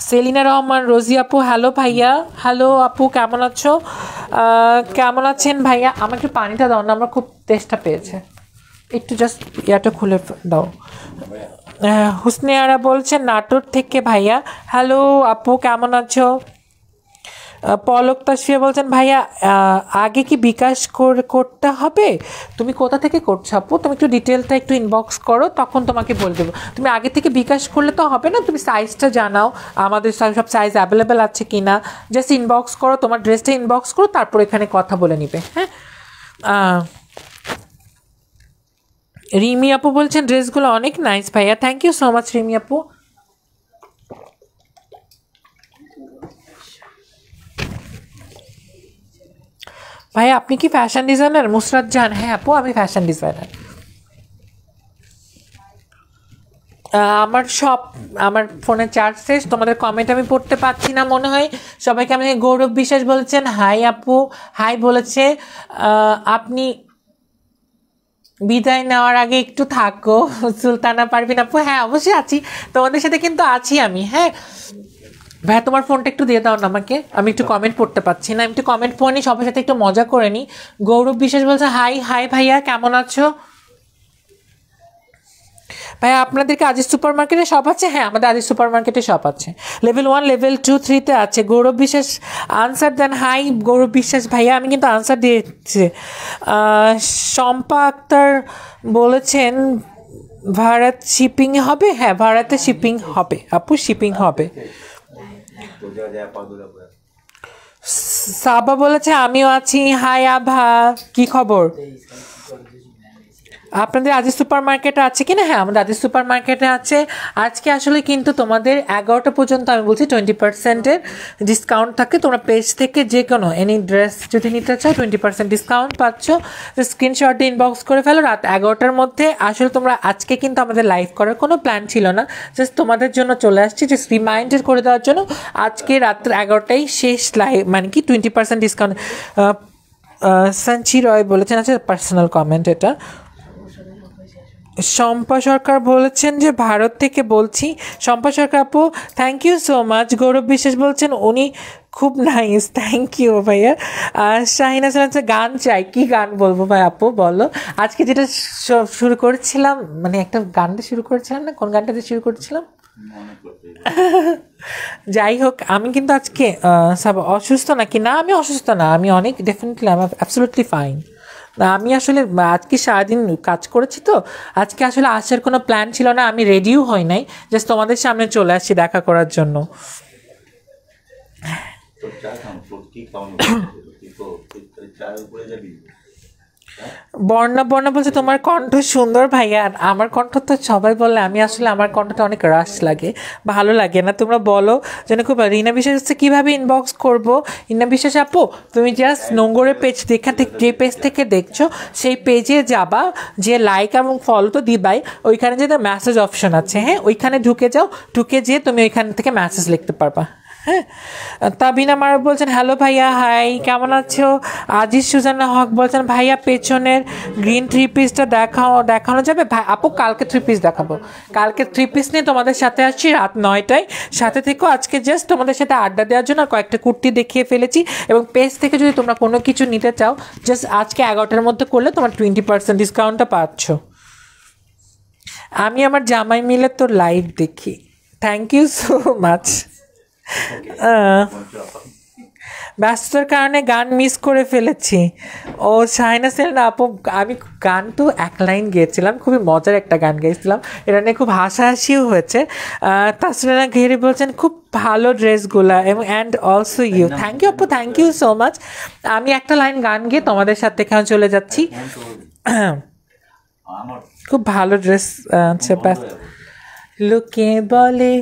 Selina Rahman Rozy আপু হ্যালো ভাইয়া। হ্যালো আপু কেমন আছো? কেমন আছেন ভাইয়া? আমাকে একটু পানিটা দাও না, আমার খুব তেষ্টা পেয়েছে, একটু জাস্ট ইয়াটা খুলে দাও। হুসনে আরা বলছেন নাটোর থেকে ভাইয়া। হ্যালো আপু কেমন আছো? পলক তাসফিয়া বলছেন ভাইয়া আগে কি বিকাশ করতে হবে? তুমি কোথা থেকে করছো আপু? তুমি একটু ডিটেলটা একটু ইনবক্স করো, তখন তোমাকে বলে দেবো। তুমি আগে থেকে বিকাশ করলে তো হবে না, তুমি সাইজটা জানাও, আমাদের সব সাইজ অ্যাভেলেবেল আছে কি না, জাস্ট ইনবক্স করো, তোমার ড্রেসটা ইনবক্স করো, তারপর এখানে কথা বলে নিবে। হ্যাঁ রিমি আপু বলছেন ড্রেসগুলো অনেক নাইস ভাইয়া। Thank you so much Rimi আপু। ভাই আপনি কি ফ্যাশন ডিজাইনার? মুসরাত জান হ্যাঁ আপু আমি ফ্যাশন ডিজাইনার। আমার ফোনে চার্জ শেষ, তোমাদের কমেন্ট আমি পড়তে পারছি না মনে হয়। সবাইকে আমি গৌরব বিশ্বাস বলেছেন হাই আপু, হাই বলেছে। আপনি বিদায় নেওয়ার আগে একটু থাকো। সুলতানা পারভিন আপু হ্যাঁ অবশ্যই আছি, তোমাদের সাথে কিন্তু আছি আমি। হ্যাঁ ভাইয়া তোমার ফোনটা একটু দিয়ে দাও না আমাকে, আমি একটু কমেন্ট পড়তে পারছি না, আমি একটু কমেন্ট পড়ে নিই, সবার সাথে একটু মজা করে নিই। গৌরব বিশ্বাস বলছে হাই হাই ভাইয়া কেমন আছো ভাইয়া? আপনাদেরকে আজিজ সুপার মার্কেটে শপ আছে? হ্যাঁ, আমাদের আজিজ সুপার মার্কেটে শপ আছে, লেভেল 1 লেভেল 2 3-তে আছে। গৌরব বিশ্বাস আনসার দেন। হাই গৌরব বিশ্বাস ভাইয়া, আমি কিন্তু আনসার দিয়েছি। শম্পা আক্তার বলেছেন ভারত শিপিং হবে? হ্যাঁ, ভারতে শিপিং হবে আপু, শিপিং হবে। সাবা বলেছে আমিও আছি। হাই আভা, কি খবর? আপনাদের আজিজ সুপার মার্কেটে আছে কিনা? হ্যাঁ, আমাদের আজিজ সুপার মার্কেটে আছে। আজকে আসলে কিন্তু তোমাদের 11টা পর্যন্ত আমি বলছি 20%-এর ডিসকাউন্ট থাকে। তোমরা পেজ থেকে যে কোনো এনি ড্রেস যদি নিতে চাও 20% ডিসকাউন্ট পাচ্ছ। স্ক্রিনশট দিয়ে ইনবক্স করে ফেলো রাত 11টার মধ্যে। আসলে তোমরা আজকে কিন্তু আমাদের লাইভ করার কোনো প্ল্যান ছিল না, জাস্ট তোমাদের জন্য চলে আসছি, জাস্ট রিমাইন্ডার করে দেওয়ার জন্য। আজকে রাত্র 11টায় শেষ লাইভ, মানে কি 20% ডিসকাউন্ট। সঞ্চি রয় বলেছেন, আচ্ছা পার্সোনাল কমেন্ট এটা। শম্পা সরকার বলেছেন যে ভারত থেকে বলছি। শম্পা সরকার আপু থ্যাংক ইউ সো মাচ। গৌরব বিশ্বাস বলছেন উনি খুব নাইস, থ্যাংক ইউ ভাইয়া। শাহিনা সালাম গান চাই, কি গান বলবো ভাই আপু বলো? আজকে যেটা শুরু করেছিলাম, মানে একটা গানটা শুরু করেছিলাম না, কোন গানটা দিয়ে শুরু করেছিলাম? যাই হোক, আমি কিন্তু আজকে অসুস্থ নাকি? না, আমি অসুস্থ না, আমি অনেক ডেফিনেটলি আমি অ্যাবসলিউটলি ফাইন। না, আমি আসলে আজকে সারাদিন কাজ করেছি তো, আজকে আসলে আসার কোনো প্ল্যান ছিল না, আমি রেডিও হই নাই, জাস্ট তোমাদের সামনে চলে আসছি দেখা করার জন্য। বর্ণা বলছে তোমার কণ্ঠ সুন্দর ভাইয়া। আর আমার কণ্ঠ তো সবাই বলে, আমি আসলে আমার কণ্ঠটা অনেক রাশ লাগে, ভালো লাগে না। তোমরা বলো যেন খুব। রিনা বিশ্বাস হচ্ছে কীভাবে ইনবক্স করবো? রিনা বিশ্বাস আপু তুমি জাস্ট নোংরের পেজ যেখান থেকে, যে পেজ থেকে দেখছো সেই পেজে যাবা, যে লাইক এবং ফলো তো দিবাই, ওইখানে যে মেসেজ অপশন আছে, হ্যাঁ ওইখানে ঢুকে যাও, ঢুকে যেয়ে তুমি ওইখান থেকে মেসেজ লিখতে পারবা। হ্যাঁ, তাবিনা মার বলছেন হ্যালো ভাইয়া হাই কেমন আছো? আজিজ সুজানা হক বলছেন ভাইয়া পেছনের গ্রিন 3 পিসটা দেখানো যাবে? ভাই আপু কালকে 3 পিস দেখাবো, কালকে 3 পিস নিয়ে তোমাদের সাথে আসছি রাত 9টায়, সাথে থেকেও। আজকে জাস্ট তোমাদের সাথে আড্ডা দেওয়ার জন্য কয়েকটা কুর্তি দেখিয়ে ফেলেছি, এবং পেজ থেকে যদি তোমরা কোনো কিছু নিতে চাও জাস্ট আজকে 11টার মধ্যে করলে তোমার 20% ডিসকাউন্টটা পাচ্ছ। আমি আমার জামাই মিলে তোর লাইভ দেখি, থ্যাংক ইউ সো মাচ। ব্যস্ততার কারণে গান মিস করে ফেলেছি। ও শাহিনা সেলিনা আপু, আমি গান তো এক লাইন গেয়েছিলাম, খুবই মজার একটা গান গেয়েছিলাম, এটা নিয়ে খুব হাসাহাসিও হয়েছে। তাসরিনা ঘেরি বলছেন খুব ভালো ড্রেসগুলা, এবং and also you. Thank you আপু, থ্যাংক ইউ সো মাচ। আমি একটা লাইন গান গিয়ে তোমাদের সাথে এখানে চলে যাচ্ছি। খুব ভালো ড্রেস আছে। লোকে বলে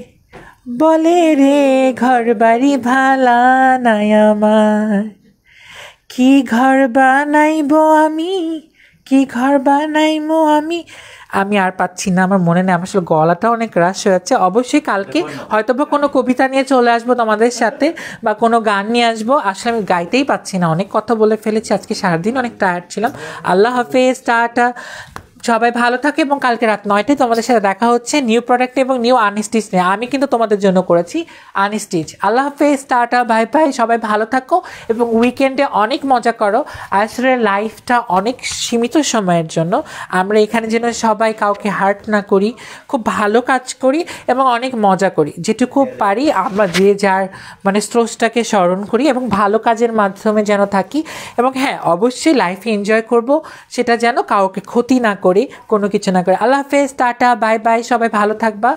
বলে রে ঘর বাড়ি ভালা নাই আমার, কি ঘর বানাইবো আমি, কি ঘর বানাইবো আমি। আমি আর পাচ্ছি না, আমার মনে নেই, আমার আসলে গলাটা অনেক রাশ হয়েছে। অবশ্যই কালকে হয়তো বা কোনো কবিতা নিয়ে চলে আসবো তোমাদের সাথে, বা কোনো গান নিয়ে আসবো। আসলে আমি গাইতেই পাচ্ছি না, অনেক কথা বলে ফেলেছি আজকে, সারাদিন অনেক টায়ার্ড ছিলাম। আল্লাহ হাফেজ, টাটা, সবাই ভালো থাকে, এবং কালকে রাত 9টায় তোমাদের সাথে দেখা হচ্ছে নিউ প্রোডাক্ট এবং নিউ আনস্টিচ নিয়ে। আমি কিন্তু তোমাদের জন্য করেছি আনস্টিচ। আল্লাহ হাফেজ, টাটা, বাই বাই, সবাই ভালো থাকো এবং উইকেন্ডে অনেক মজা করো। আসলে লাইফটা অনেক সীমিত সময়ের জন্য, আমরা এখানে যেন সবাই কাউকে হার্ট না করি, খুব ভালো কাজ করি এবং অনেক মজা করি, যেটুকু পারি আমরা যে যার মানে স্রোতটাকে স্মরণ করি এবং ভালো কাজের মাধ্যমে যেন থাকি। এবং হ্যাঁ, অবশ্যই লাইফে এনজয় করব, সেটা যেন কাউকে ক্ষতি না করি, কোনো কিছু না করে। আল্লাহ হাফেজ, টাটা, বাই বাই, সবাই ভালো থাকবা।